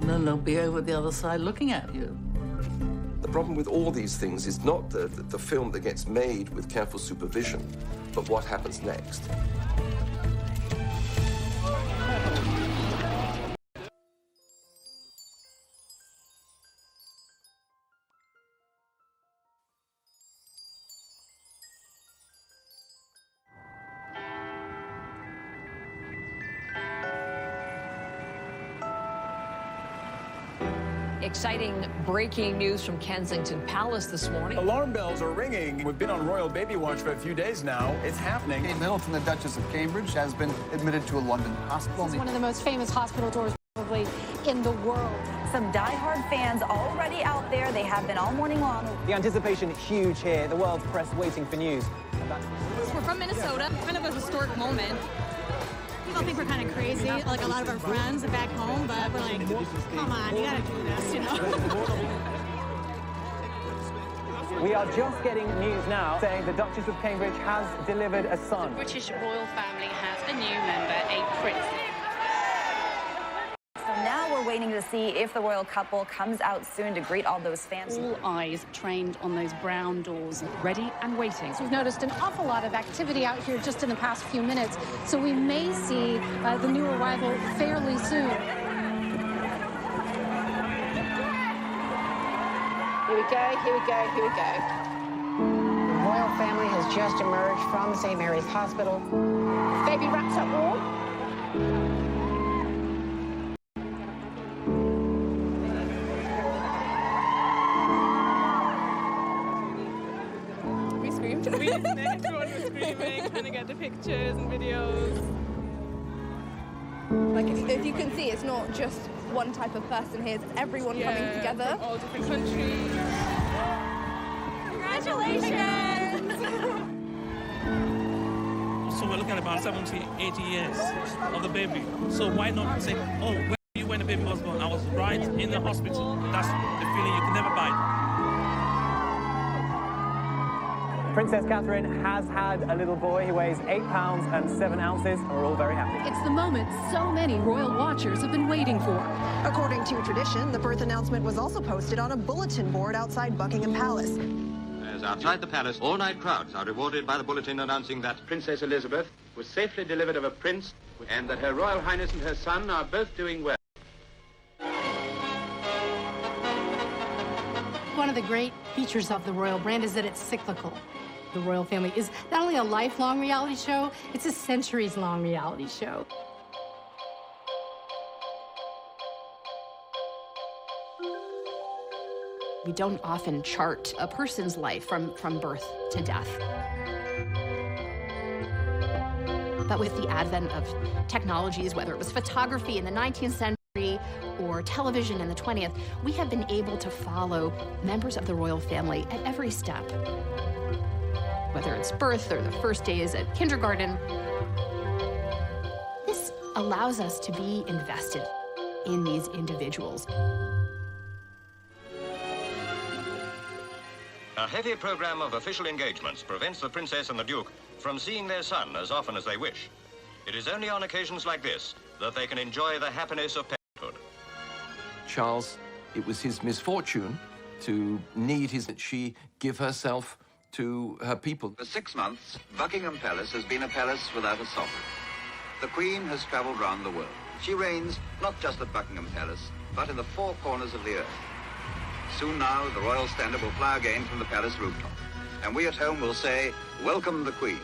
S27: And then they'll be over the other side looking at you.
S12: The problem with all these things is not the film that gets made with careful supervision, but what happens next.
S10: Exciting breaking news from Kensington Palace this morning.
S15: Alarm bells are ringing. We've been on royal baby watch for a few days now. It's happening.
S16: Kate Middleton, the Duchess of Cambridge, has been admitted to a London hospital.
S17: It's one of the most famous hospital tours probably in the world.
S19: Some diehard fans already out there. They have been all morning long.
S24: The anticipation is huge here. The world's press waiting for news.
S25: We're from Minnesota. Kind of a historic moment.
S1: people think we're kind of crazy, like a lot of our friends back home, but we're like, come on, you gotta do this, you know?
S24: We are just getting news now saying the Duchess of Cambridge has delivered a son.
S8: The British royal family has a new member, a prince.
S19: So now we're waiting to see if the royal couple comes out soon to greet all those fans.
S8: All eyes trained on those brown doors, ready and waiting.
S17: So we've noticed an awful lot of activity out here just in the past few minutes, so we may see the new arrival fairly soon.
S8: Here we go, here we go, here we go.
S13: The royal family has just emerged from St. Mary's Hospital.
S8: Baby wraps up warm.
S14: We screamed. Everyone was screaming, trying to get the pictures and videos.
S18: Like, if you can see, it's not just one type of person here, it's everyone coming together.
S14: From all different countries.
S18: Congratulations!
S20: So we're looking at about 70, 80 years of the baby. So why not say, oh, where were you when the baby was born? I was right in the hospital. That's the feeling you can never buy.
S24: Princess Catherine has had a little boy. He weighs 8 pounds and 7 ounces, and we're all very happy.
S17: It's the moment so many royal watchers have been waiting for.
S25: According to tradition, the birth announcement was also posted on a bulletin board outside Buckingham Palace.
S26: As outside the palace, all-night crowds are rewarded by the bulletin announcing that Princess Elizabeth was safely delivered of a prince and that Her Royal Highness and her son are both doing well.
S17: One of the great features of the royal brand is that it's cyclical. The royal family is not only a lifelong reality show, it's a centuries-long reality show. We don't often chart a person's life from birth to death. But with the advent of technologies, whether it was photography in the 19th century or television in the 20th, we have been able to follow members of the royal family at every step. Whether it's birth or the first days at kindergarten, this allows us to be invested in these individuals.
S26: A heavy program of official engagements prevents the Princess and the Duke from seeing their son as often as they wish. It is only on occasions like this that they can enjoy the happiness of parenthood.
S12: Charles, it was his misfortune to need she give herself to her people.
S28: For 6 months, Buckingham Palace has been a palace without a sovereign. The Queen has travelled round the world. She reigns not just at Buckingham Palace, but in the 4 corners of the earth. Soon now, the royal standard will fly again from the palace rooftop. And we at home will say, welcome the Queen.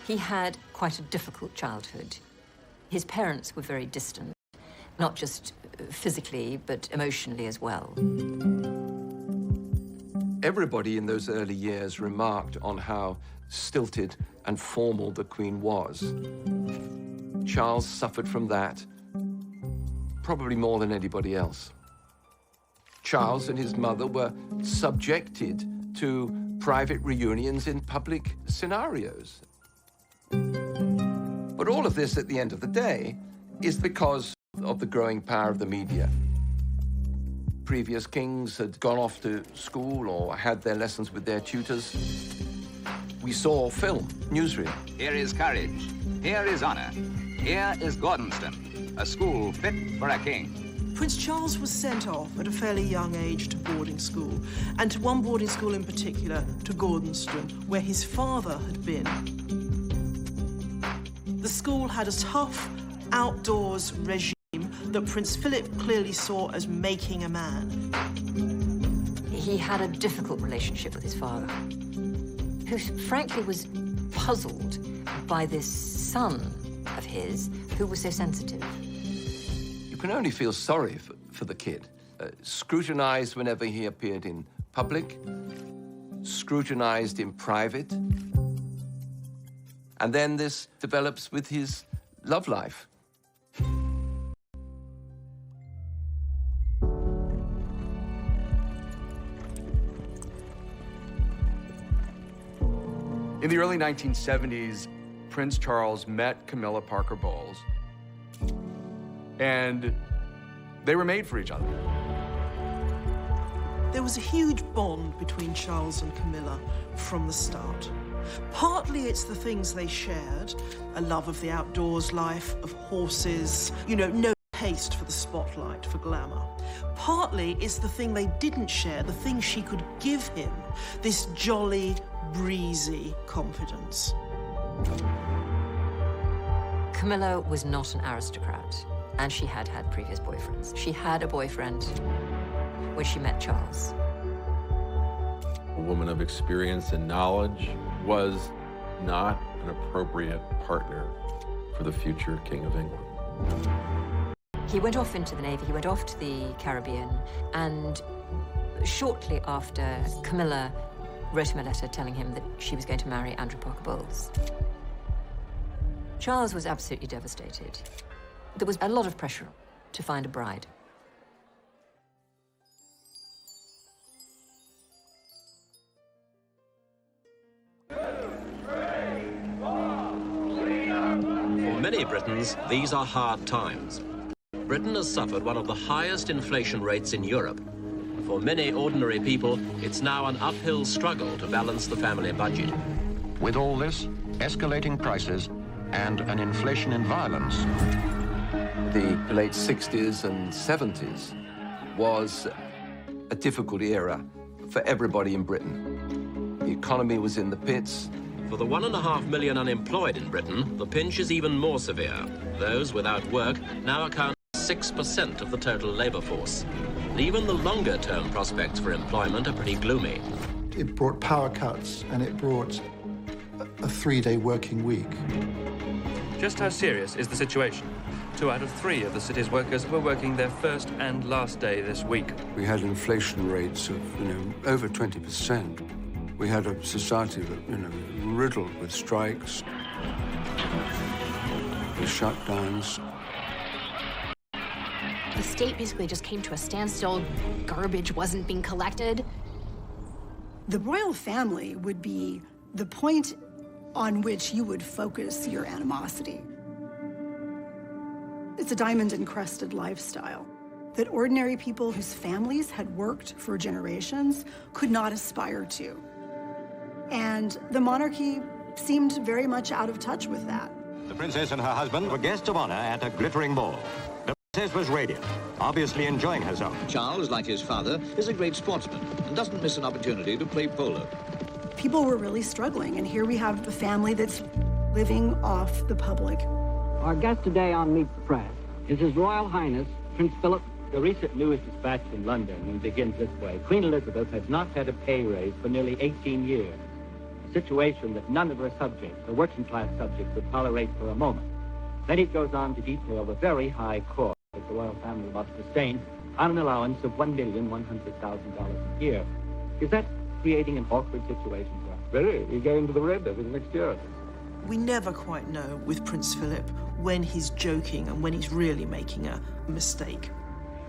S30: He had quite a difficult childhood. His parents were very distant, not just physically, but emotionally as well.
S12: Everybody in those early years remarked on how stilted and formal the Queen was. Charles suffered from that, probably more than anybody else. Charles and his mother were subjected to private reunions in public scenarios. But all of this, at the end of the day, is because of the growing power of the media. Previous kings had gone off to school or had their lessons with their tutors. We saw film, newsreel.
S31: Here is courage. Here is honor. Here is Gordonston, a school fit for a king.
S3: Prince Charles was sent off at a fairly young age to boarding school, and to one boarding school in particular, to Gordonston, where his father had been. The school had a tough, outdoors regime that Prince Philip clearly saw as making a man.
S30: He had a difficult relationship with his father, who frankly was puzzled by this son of his who was so sensitive.
S12: You can only feel sorry for the kid. Scrutinized whenever he appeared in public, scrutinized in private. And then this develops with his love life.
S32: In the early 1970s,
S2: Prince Charles met Camilla Parker Bowles, and they were made for each other.
S3: There was a huge bond between Charles and Camilla from the start. Partly it's the things they shared, a love of the outdoors life, of horses, you know, no taste for the spotlight, for glamour. Partly it's the thing they didn't share, the thing she could give him, this jolly, breezy confidence.
S30: Camilla was not an aristocrat, and she had had previous boyfriends. She had a boyfriend when she met Charles.
S4: A woman of experience and knowledge was not an appropriate partner for the future King of England.
S30: He went off into the Navy, he went off to the Caribbean, and shortly after, Camilla wrote him a letter telling him that she was going to marry Andrew Parker Bowles. Charles was absolutely devastated. There was a lot of pressure to find a bride.
S5: For many Britons, these are hard times. Britain has suffered one of the highest inflation rates in Europe. For many ordinary people, it's now an uphill struggle to balance the family budget.
S26: With all this, escalating prices, and an inflation in violence.
S12: The late 60s and 70s was a difficult era for everybody in Britain. The economy was in the pits.
S5: For the 1.5 million unemployed in Britain, the pinch is even more severe. Those without work now account for 6% of the total labour force. And even the longer-term prospects for employment are pretty gloomy.
S6: It brought power cuts, and it brought a 3-day working week.
S7: Just how serious is the situation? 2 out of 3 of the city's workers were working their first and last day this week.
S9: We had inflation rates of, over 20%. We had a society that, riddled with strikes, with shutdowns.
S17: The state basically just came to a standstill. Garbage wasn't being collected.
S11: The royal family would be the point on which you would focus your animosity. It's a diamond-encrusted lifestyle that ordinary people whose families had worked for generations could not aspire to. And the monarchy seemed very much out of touch with that.
S26: The princess and her husband were guests of honor at a glittering ball. The princess was radiant, obviously enjoying herself.
S21: Charles, like his father, is a great sportsman and doesn't miss an opportunity to play polo.
S11: People were really struggling, and here we have a family that's living off the public.
S22: Our guest today on Meet the Press is His Royal Highness Prince Philip.
S23: The recent news dispatch from London begins this way. Queen Elizabeth has not had a pay raise for nearly 18 years, a situation that none of her subjects, the working-class subjects, would tolerate for a moment. Then it goes on to detail the very high cost that the royal family must sustain on an allowance of $1,100,000 a year. Is that creating an awkward situation for us?
S9: Very. We go into the red, I think, next year.
S3: We never quite know with Prince Philip when he's joking and when he's really making a mistake.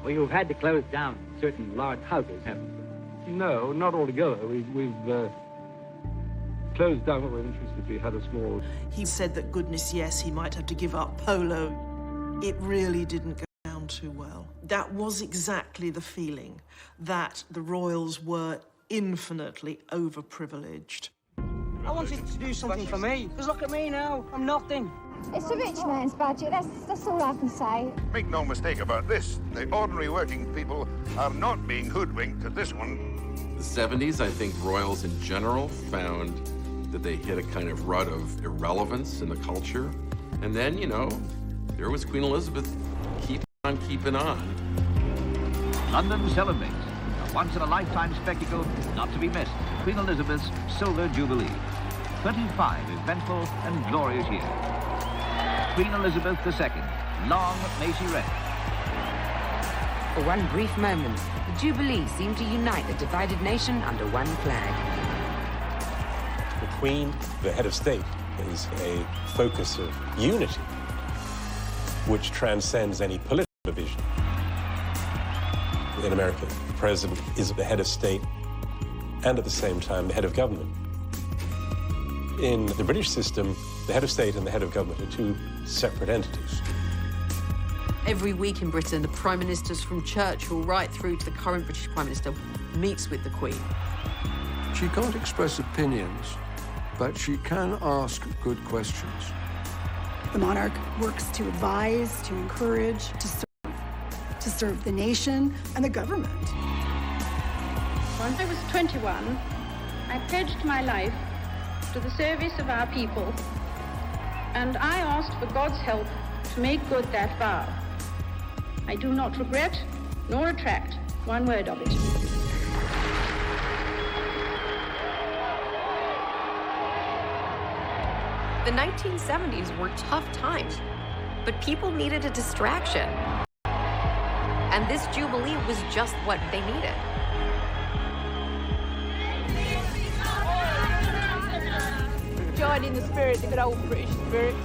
S23: Well, you've had to close down certain large houses, haven't you?
S9: No, not altogether. We've closed down what we're interested. We had a small...
S3: He said that, goodness, yes, he might have to give up polo. It really didn't go down too well. That was exactly the feeling, that the royals were infinitely overprivileged.
S29: I wanted to do something for me, because look at me now, I'm nothing.
S32: It's a rich man's budget, that's all I can say.
S33: Make no mistake about this, the ordinary working people are not being hoodwinked at this one.
S4: The 70s, I think royals in general found that they hit a kind of rut of irrelevance in the culture. And then, there was Queen Elizabeth keeping on keeping on.
S28: London celebrates a once-in-a-lifetime spectacle not to be missed, Queen Elizabeth's Silver Jubilee. 25 eventful and glorious years. Queen Elizabeth II, long may she reign.
S34: For one brief moment, the Jubilee seemed to unite the divided nation under one flag.
S35: The Queen, the head of state, is a focus of unity, which transcends any political division. In America, the president is the head of state and at the same time the head of government. In the British system, The head of state and the head of government are two separate entities.
S1: Every week in Britain, the prime ministers from Churchill right through to the current British prime minister meets with the Queen.
S9: She can't express opinions, but she can ask good questions.
S11: The monarch works to advise, to encourage, to serve the nation and the government.
S2: When I was 21, I pledged my life to the service of our people, and I asked for God's help to make good that vow. I do not regret nor retract one word of it.
S8: The 1970s were tough times, but people needed a distraction. And this Jubilee was just what they needed.
S10: Join in the spirit, the good old British spirit.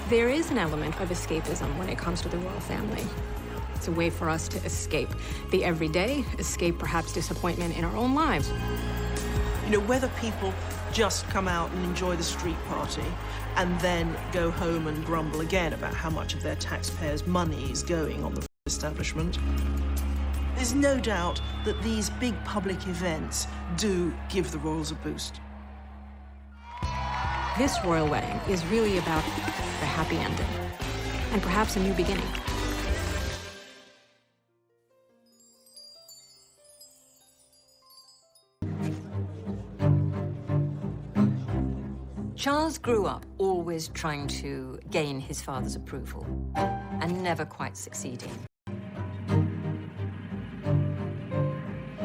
S13: There is an element of escapism when it comes to the royal family. It's a way for us to escape the everyday, escape perhaps disappointment in our own lives.
S3: You know, whether people just come out and enjoy the street party and then go home and grumble again about how much of their taxpayers' money is going on the establishment. There's no doubt that these big public events do give the royals a boost.
S13: This royal wedding is really about a happy ending and perhaps a new beginning.
S30: Charles grew up always trying to gain his father's approval and never quite succeeding.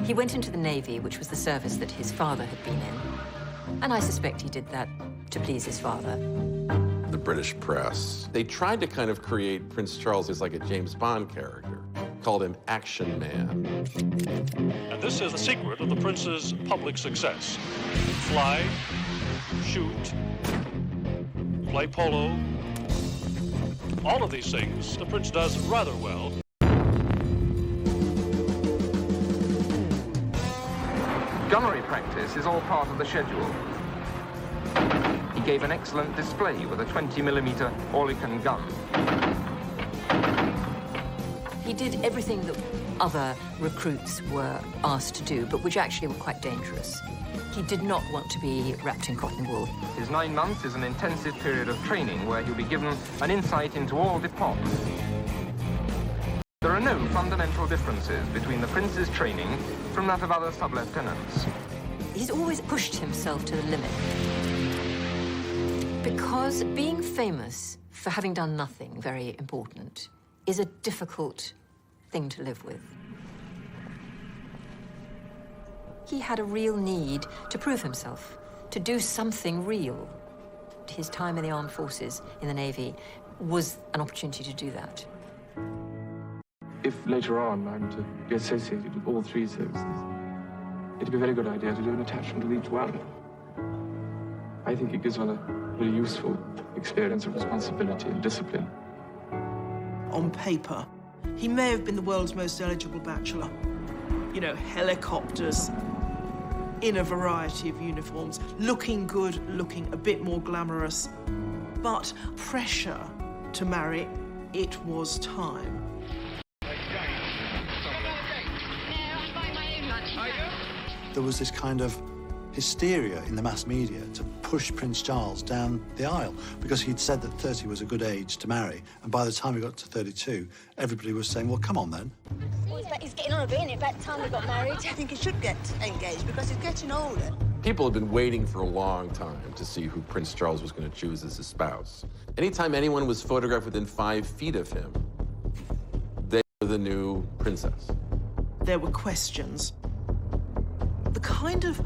S30: He went into the Navy, which was the service that his father had been in, and I suspect he did that to please his father.
S4: The British press, they tried to kind of create Prince Charles as like a James Bond character, called him Action Man.
S14: And this is the secret of the prince's public success. Fly, shoot, play polo. All of these things the prince does rather well.
S15: Gunnery practice is all part of the schedule. He gave an excellent display with a 20mm Oerlikon gun.
S30: He did everything that other recruits were asked to do, but which actually were quite dangerous. He did not want to be wrapped in cotton wool.
S15: His 9 months is an intensive period of training where he'll be given an insight into all departments. There are no fundamental differences between the prince's training from that of other sub-lieutenants.
S30: He's always pushed himself to the limit. Because being famous for having done nothing very important is a difficult thing to live with. He had a real need to prove himself, to do something real. His time in the armed forces, in the Navy, was an opportunity to do that.
S16: If later on I'm to be associated with all 3 services, it'd be a very good idea to do an attachment with each one. I think it gives one a very useful experience of responsibility and discipline.
S3: On paper, he may have been the world's most eligible bachelor. You know, helicopters, in a variety of uniforms, looking good, looking a bit more glamorous. But pressure to marry, it was time.
S6: There was this kind of hysteria in the mass media to push Prince Charles down the aisle because he'd said that 30 was a good age to marry, and by the time he got to 32, everybody was saying, well, come on then.
S18: He's getting on a bit, isn't it? About the time we got married. I think he should get engaged because he's getting older.
S4: People have been waiting for a long time to see who Prince Charles was going to choose as his spouse. Anytime anyone was photographed within 5 feet of him, they were the new princess.
S3: There were questions. The kind of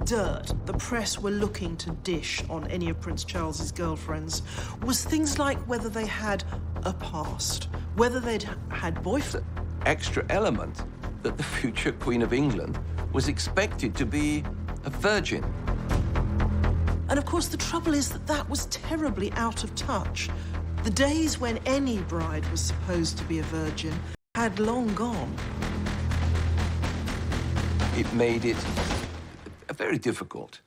S3: dirt the press were looking to dish on any of Prince Charles's girlfriends was things like whether they had a past, whether they'd had boyfriends.
S12: Extra element that the future Queen of England was expected to be a virgin.
S3: And of course, the trouble is that that was terribly out of touch. The days when any bride was supposed to be a virgin had long gone.
S12: It made it a very difficult,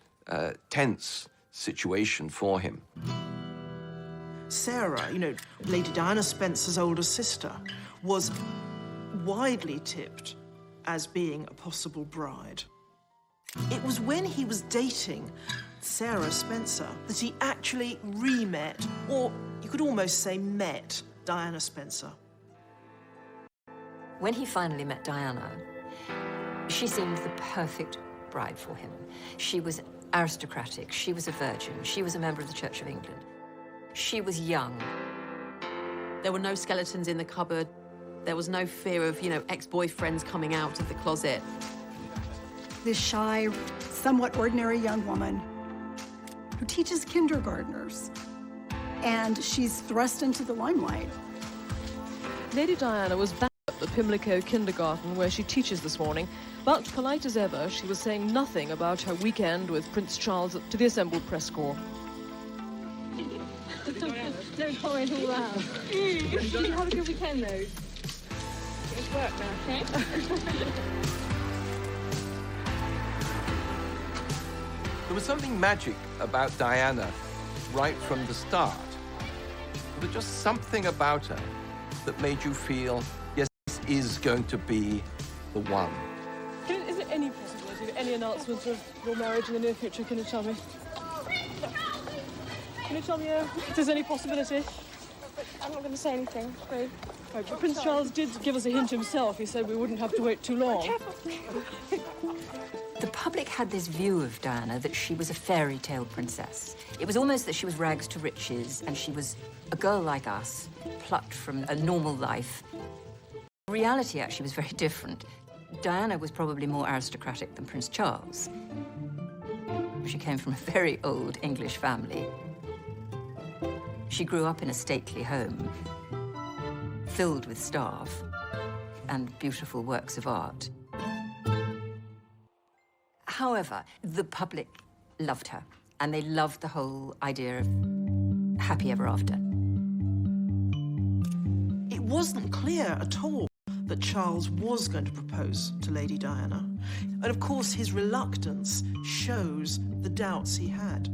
S12: tense situation for him.
S3: Sarah, you know, Lady Diana Spencer's older sister, was widely tipped as being a possible bride. It was when he was dating Sarah Spencer that he actually re-met, or you could almost say met, Diana Spencer.
S30: When he finally met Diana, she seemed the perfect bride for him. She was aristocratic, she was a virgin, she was a member of the Church of England. She was young.
S1: There were no skeletons in the cupboard. There was no fear of, you know, ex-boyfriends coming out of the closet.
S11: This shy, somewhat ordinary young woman who teaches kindergartners, and she's thrust into the limelight.
S5: Lady Diana was back at the Pimlico kindergarten where she teaches this morning, but polite as ever, she was saying nothing about her weekend with Prince Charles to the assembled press corps.
S10: Don't comment all that. Did you have a good weekend, though? It's work now, okay?
S12: There was something magic about Diana right from the start. There was just something about her that made you feel, yes, this is going to be the one.
S5: Is there any possibility of any announcement of your marriage in the near future? Can you tell me? Can you tell me if there's any possibility?
S10: I'm not going to say anything, no.
S5: Right, but Prince Charles did give us a hint himself. He said we wouldn't have to wait too long.
S30: The public had this view of Diana that she was a fairy tale princess. It was almost that she was rags to riches, and she was a girl like us, plucked from a normal life. Reality actually was very different. Diana was probably more aristocratic than Prince Charles. She came from a very old English family. She grew up in a stately home, filled with staff and beautiful works of art. However, the public loved her, and they loved the whole idea of happy ever after.
S3: It wasn't clear at all that Charles was going to propose to Lady Diana. And of course, his reluctance shows the doubts he had.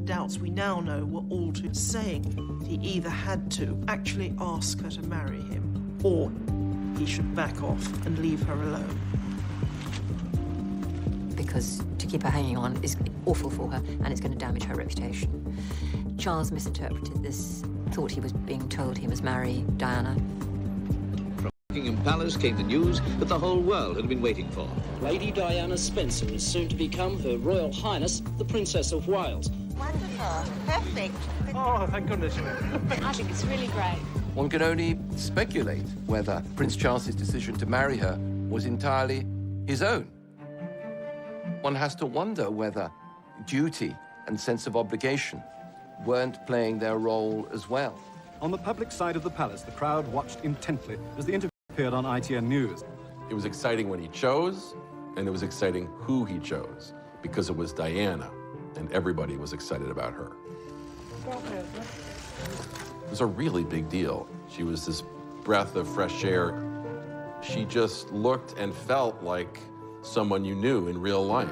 S3: Doubts we now know were all too saying he either had to actually ask her to marry him, or he should back off and leave her alone.
S30: Because to keep her hanging on is awful for her, and it's going to damage her reputation. Charles misinterpreted this, thought he was being told he must marry Diana.
S7: From Buckingham Palace came the news that the whole world had been waiting for.
S17: Lady Diana Spencer is soon to become Her Royal Highness, the Princess of Wales.
S18: Wonderful. Perfect.
S17: Oh, thank goodness.
S10: I think it's really great.
S12: One can only speculate whether Prince Charles's decision to marry her was entirely his own. One has to wonder whether duty and sense of obligation weren't playing their role as well.
S19: On the public side of the palace, the crowd watched intently as the interview appeared on ITN News.
S4: It was exciting when he chose, and it was exciting who he chose, because it was Diana, and everybody was excited about her. It was a really big deal. She was this breath of fresh air. She just looked and felt like someone you knew in real life.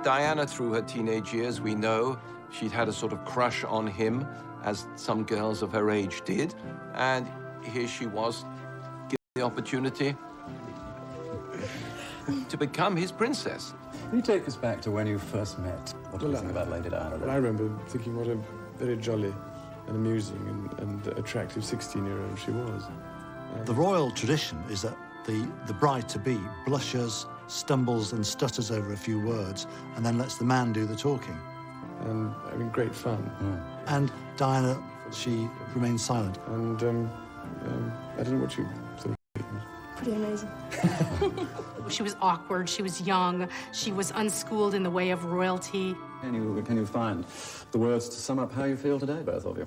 S12: Diana, through her teenage years, we know she'd had a sort of crush on him, as some girls of her age did, and here she was, given the opportunity to become his princess.
S19: Can you take us back to when you first met? What do you think about Lady Diana?
S16: Well, I remember thinking what a very jolly and amusing and attractive 16-year-old she was.
S6: The royal tradition is that the bride-to-be blushes, stumbles and stutters over a few words, and then lets the man do the talking.
S16: And having great fun.
S6: And Diana, she remained silent.
S16: And I don't know what you thought.
S10: Pretty amazing.
S20: She was awkward, she was young, she was unschooled in the way of royalty.
S19: Can you find the words to sum up how you feel today, both of you?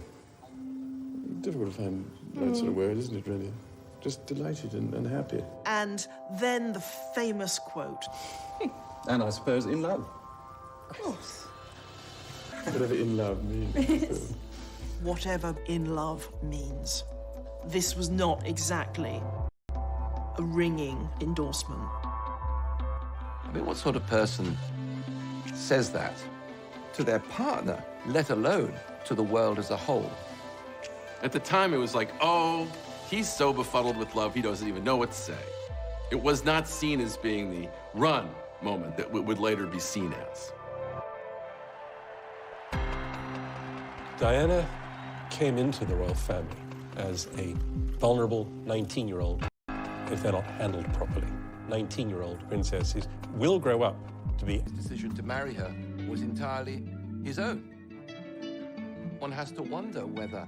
S16: Difficult to find that sort of word, isn't it, really? Just delighted and happy.
S3: And then the famous quote.
S19: And I suppose in love.
S3: Of course.
S16: Whatever in love means.
S3: Whatever in love means. This was not exactly a ringing endorsement.
S12: I mean, what sort of person says that to their partner, let alone to the world as a whole?
S4: At the time, it was like, oh, he's so befuddled with love, he doesn't even know what to say. It was not seen as being the run moment that would later be seen as.
S9: Diana came into the royal family as a vulnerable 19-year-old, if they're not handled properly. 19-year-old princesses will grow up to be...
S12: His decision to marry her was entirely his own. One has to wonder whether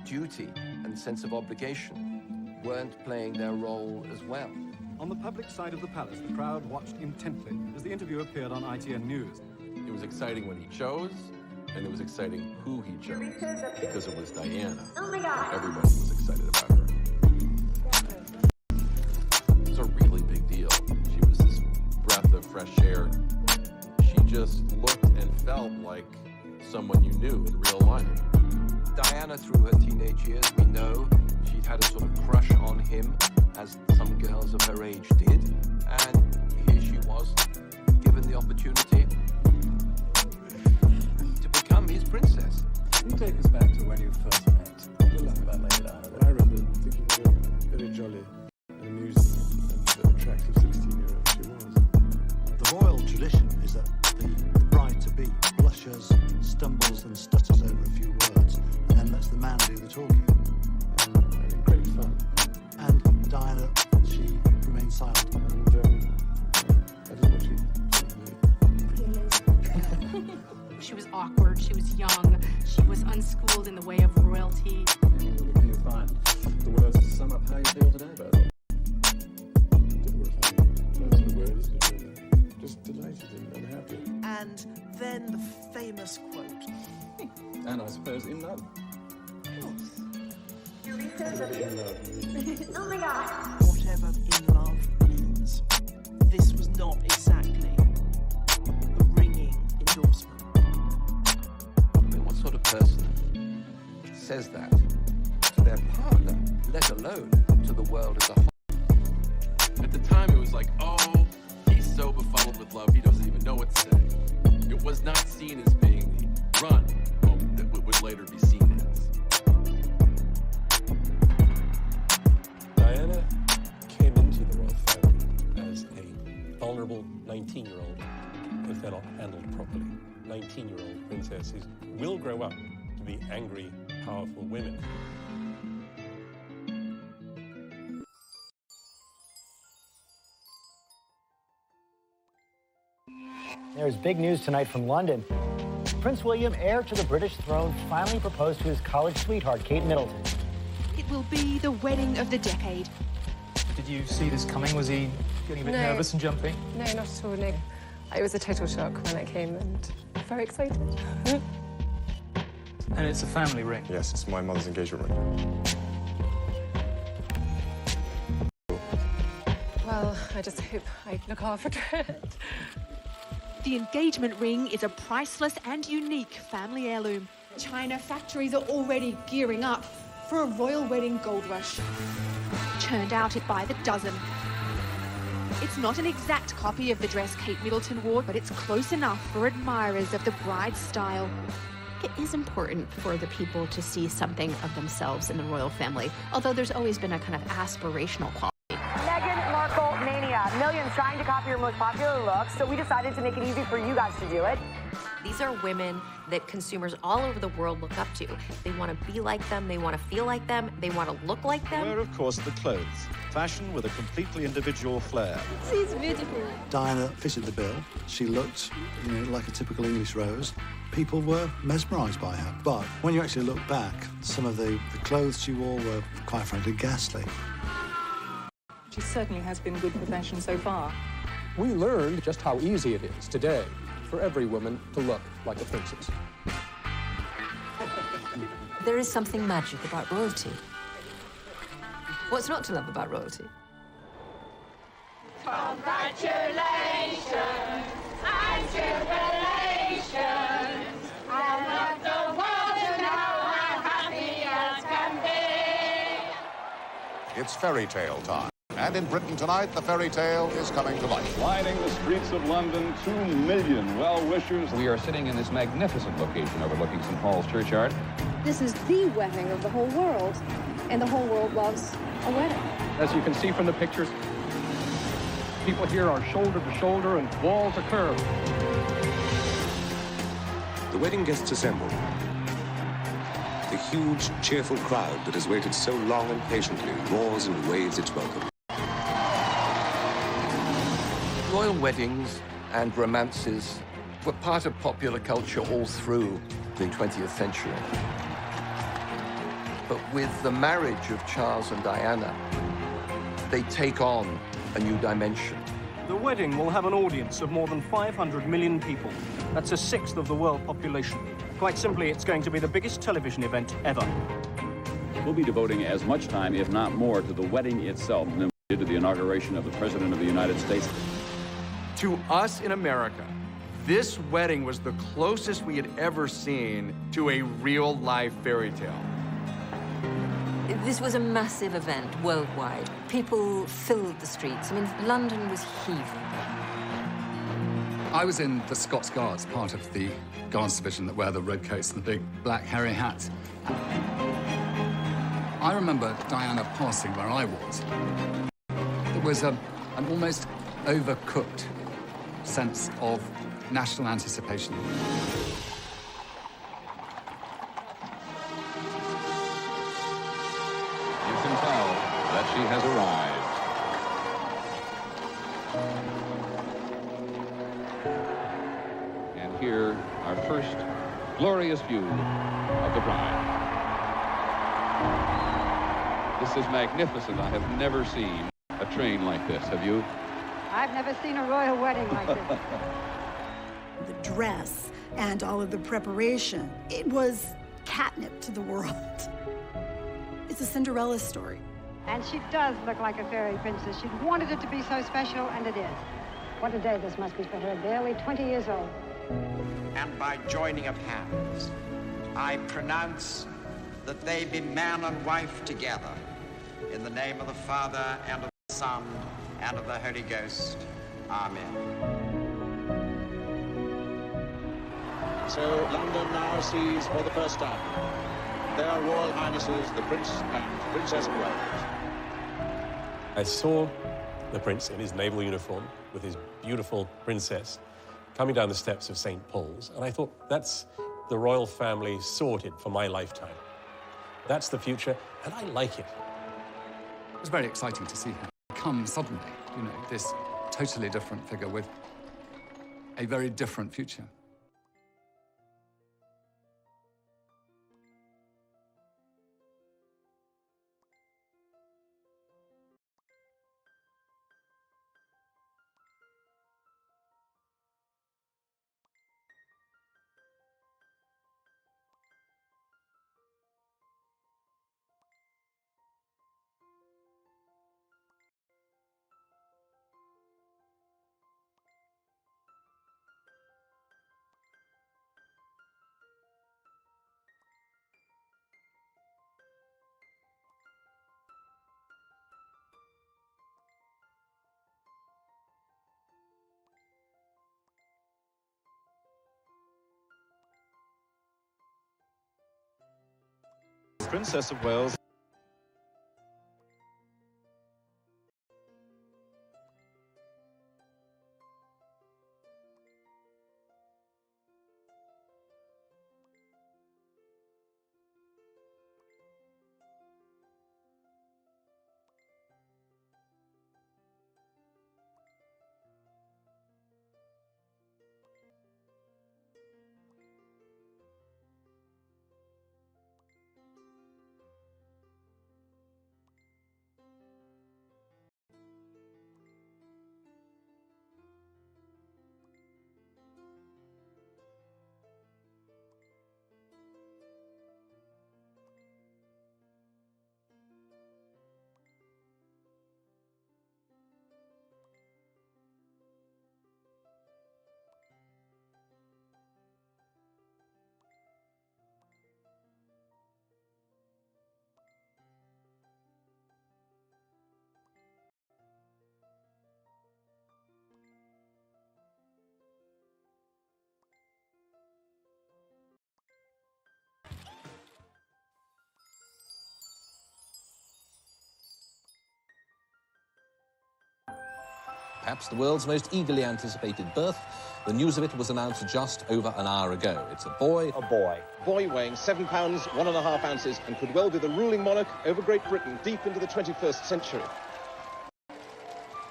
S12: duty and sense of obligation weren't playing their role as well.
S19: On the public side of the palace, the crowd watched intently as the interview appeared on ITN News.
S4: It was exciting when he chose, and it was exciting who he chose, because it was Diana.
S18: Oh my God.
S4: Everybody was excited about her. It was a really big deal. She was this breath of fresh air. She just looked and felt like someone you knew in real life.
S12: Diana, through her teenage years, we know she'd had a sort of crush on him, as some girls of her age did. And here she was, given the opportunity to become his princess.
S21: Can you take us back to when you first met? What did you like about Lady Diana?
S16: I remember thinking very jolly and amusing and attractive 16-year-old she was.
S6: The royal tradition is that the bride-to-be blushes, stumbles and stutters over a few words, and then lets the man do the talking.
S16: Having great fun.
S6: And Diana, she remained silent.
S16: And I didn't know
S20: She was awkward, she was young, she was unschooled in the way of royalty.
S21: What do you find the words to sum up how you feel today, Basil?
S16: Most of the words, just delighted and happy.
S3: And then the famous quote.
S21: And I suppose in love.
S18: Oh my God.
S3: Whatever in love means. This was not exactly a ringing endorsement.
S12: I mean, what sort of person says that to their partner, let alone to the world as a whole?
S4: At the time, it was like, oh, he's so befuddled with love, he doesn't even know what to say. It was not seen as being the run moment that would later be seen as.
S9: Diana came into the royal family as a vulnerable 19-year-old, if they're not handled properly. 19-year-old princesses will grow up to be angry, powerful women.
S22: There's big news tonight from London. Prince William, heir to the British throne, finally proposed to his college sweetheart, Kate Middleton.
S23: It will be the wedding of the decade.
S24: Did you see this coming? Was he getting a bit nervous and jumping?
S25: No, not at all, Nick. It was a total shock when it came and very excited.
S24: And it's a family ring.
S16: Yes, it's my mother's engagement ring.
S25: Well, I just hope I look after it.
S23: The engagement ring is a priceless and unique family heirloom. China factories are already gearing up for a royal wedding gold rush. Churned out it by the dozen. It's not an exact copy of the dress Kate Middleton wore, but it's close enough for admirers of the bride's style.
S26: It is important for the people to see something of themselves in the royal family, although there's always been a kind of aspirational quality.
S27: Meghan Markle mania. Millions trying to copy your most popular looks, so we decided to make it easy for you guys to do it.
S8: These are women that consumers all over the world look up to. They want to be like them, they want to feel like them, they want to look like them.
S28: Where, of course, the clothes. Fashion with a completely individual flair.
S23: She's beautiful.
S6: Diana fitted the bill. She looked, like a typical English rose. People were mesmerised by her. But when you actually look back, some of the clothes she wore were, quite frankly, ghastly.
S29: She certainly has been good for fashion so far.
S31: We learned just how easy it is today for every woman to look like a princess.
S30: There is something magic about royalty. What's not to love about royalty?
S18: Congratulations and jubilations. I want the world to know how happy as can be.
S32: It's fairy tale time. And in Britain tonight, the fairy tale is coming to life.
S33: Lining the streets of London, 2 million well-wishers.
S34: We are sitting in this magnificent location overlooking St. Paul's Churchyard.
S1: This is the wedding of the whole world, and the whole world loves a wedding.
S31: As you can see from the pictures, people here are shoulder to shoulder and walls are curved.
S2: The wedding guests assemble. The huge, cheerful crowd that has waited so long and patiently roars and waves its welcome.
S12: Royal weddings and romances were part of popular culture all through the 20th century. But with the marriage of Charles and Diana, they take on a new dimension.
S31: The wedding will have an audience of more than 500 million people. That's a sixth of the world population. Quite simply, it's going to be the biggest television event ever.
S33: We'll be devoting as much time, if not more, to the wedding itself than we did to the inauguration of the President of the United States.
S5: To us in America, this wedding was the closest we had ever seen to a real life fairy tale.
S30: This was a massive event worldwide. People filled the streets. I mean, London was heaving.
S7: I was in the Scots Guards, part of the Guards division that wear the red coats and the big black hairy hats. I remember Diana passing where I was. There was an almost overcooked sense of national anticipation.
S33: You can tell that she has arrived. And here, our first glorious view of the bride. This is magnificent. I have never seen a train like this. Have you?
S10: I've never seen a royal wedding like this.
S11: The dress and all of the preparation, it was catnip to the world. It's a Cinderella story.
S10: And she does look like a fairy princess. She wanted it to be so special, and it is. What a day this must be for her, barely 20 years old.
S13: And by joining of hands, I pronounce that they be man and wife together, in the name of the Father, and of the Son, and of the Holy Ghost. Amen.
S32: So London now sees for the first time their Royal Highnesses, the Prince and Princess of Wales.
S9: I saw the prince in his naval uniform with his beautiful princess coming down the steps of St. Paul's, and I thought, that's the royal family sorted for my lifetime. That's the future, and I like it.
S7: It was very exciting to see him come suddenly, you know, this totally different figure with a very different future.
S33: Princess of Wales.
S3: perhaps the world's most eagerly anticipated birth. The news of it was announced just over an hour ago. It's a boy.
S4: A boy. Boy weighing 7 pounds, 1.5 ounces, and could well be the ruling monarch over Great Britain deep into the 21st century.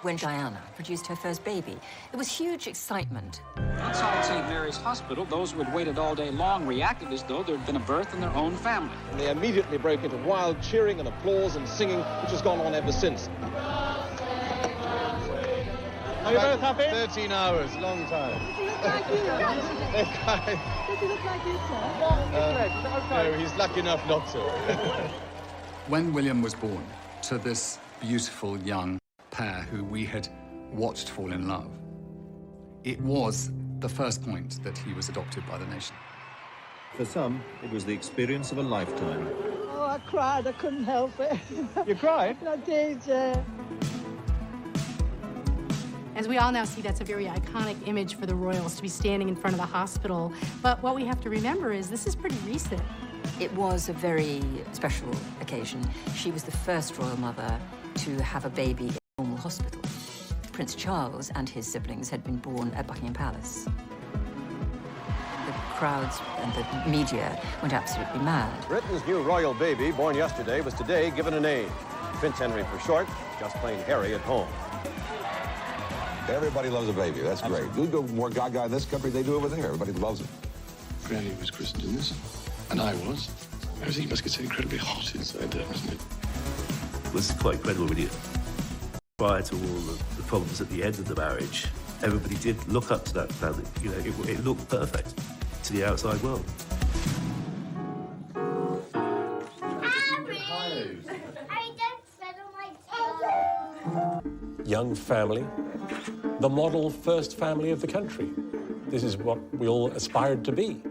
S30: When Diana produced her first baby, there was huge excitement.
S14: Outside St. Mary's Hospital, those who had waited all day long reacted as though there had been a birth in their own family.
S4: And they immediately broke into wild cheering and applause and singing, which has gone on ever since.
S15: Are you both happy?
S4: 13 hours, long time.
S15: Does he look like you, sir?
S4: No, he's lucky enough not to.
S7: When William was born to this beautiful young pair who we had watched fall in love, it was the first point that he was adopted by the nation.
S28: For some, it was the experience of a lifetime.
S15: Oh, I cried. I couldn't help it.
S31: You cried?
S15: I did, yeah.
S16: As we all now see, that's a very iconic image for the royals to be standing in front of the hospital. But what we have to remember is this is pretty recent.
S30: It was a very special occasion. She was the first royal mother to have a baby in a normal hospital. Prince Charles and his siblings had been born at Buckingham Palace. The crowds and the media went absolutely mad.
S17: Britain's new royal baby, born yesterday, was today given a name. Prince Henry for short, just plain Harry at home.
S2: Everybody loves a baby. That's great. We go more gaga in this country than they do over there. Everybody loves it.
S19: Granny was christened in this, and I was. Everything must get so incredibly hot inside there, isn't it?
S20: It was quite incredible, really. Prior to all the problems at the end of the marriage, everybody did look up to that family. You know, it looked perfect to the outside world.
S9: Young family, the model first family of the country. This is what we all aspired to be.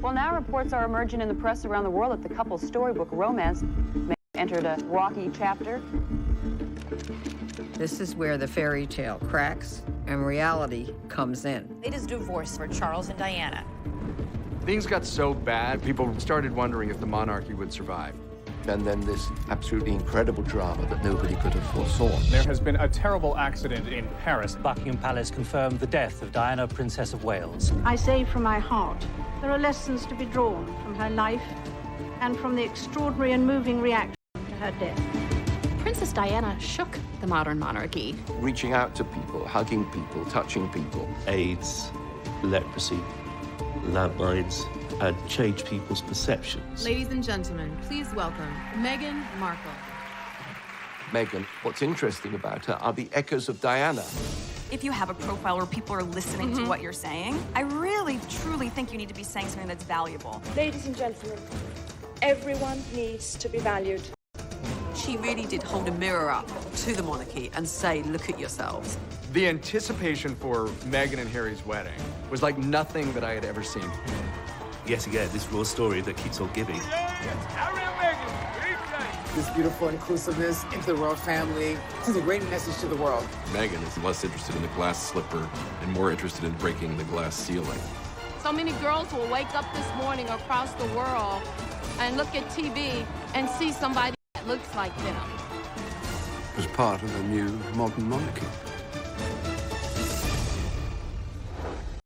S27: Well, now reports are emerging in the press around the world that the couple's storybook romance may have entered a rocky chapter.
S21: This is where the fairy tale cracks and reality comes in.
S8: It is divorce for Charles and Diana.
S5: Things got so bad, people started wondering if the monarchy would survive.
S12: And then this absolutely incredible drama that nobody could have foresaw.
S31: There has been a terrible accident in Paris.
S22: Buckingham Palace confirmed the death of Diana, Princess of Wales.
S10: I say from my heart, there are lessons to be drawn from her life and from the extraordinary and moving reaction to her death.
S23: Princess Diana shook the modern monarchy.
S12: Reaching out to people, hugging people, touching people.
S20: AIDS, leprosy, landmines, and change people's perceptions.
S24: Ladies and gentlemen, please welcome Meghan Markle.
S12: Meghan, what's interesting about her are the echoes of Diana.
S25: If you have a profile where people are listening to what you're saying, I really, truly think you need to be saying something that's valuable.
S1: Ladies and gentlemen, everyone needs to be valued.
S26: She really did hold a mirror up to the monarchy and say, look at yourselves.
S5: The anticipation for Meghan and Harry's wedding was like nothing that I had ever seen.
S20: Yet again, this royal story that keeps on giving.
S34: This beautiful inclusiveness into the royal family. This is a great message to the world.
S35: Meghan is less interested in the glass slipper and more interested in breaking the glass ceiling.
S23: So many girls will wake up this morning across the world and look at TV and see somebody that looks like them.
S35: As part of the new modern monarchy.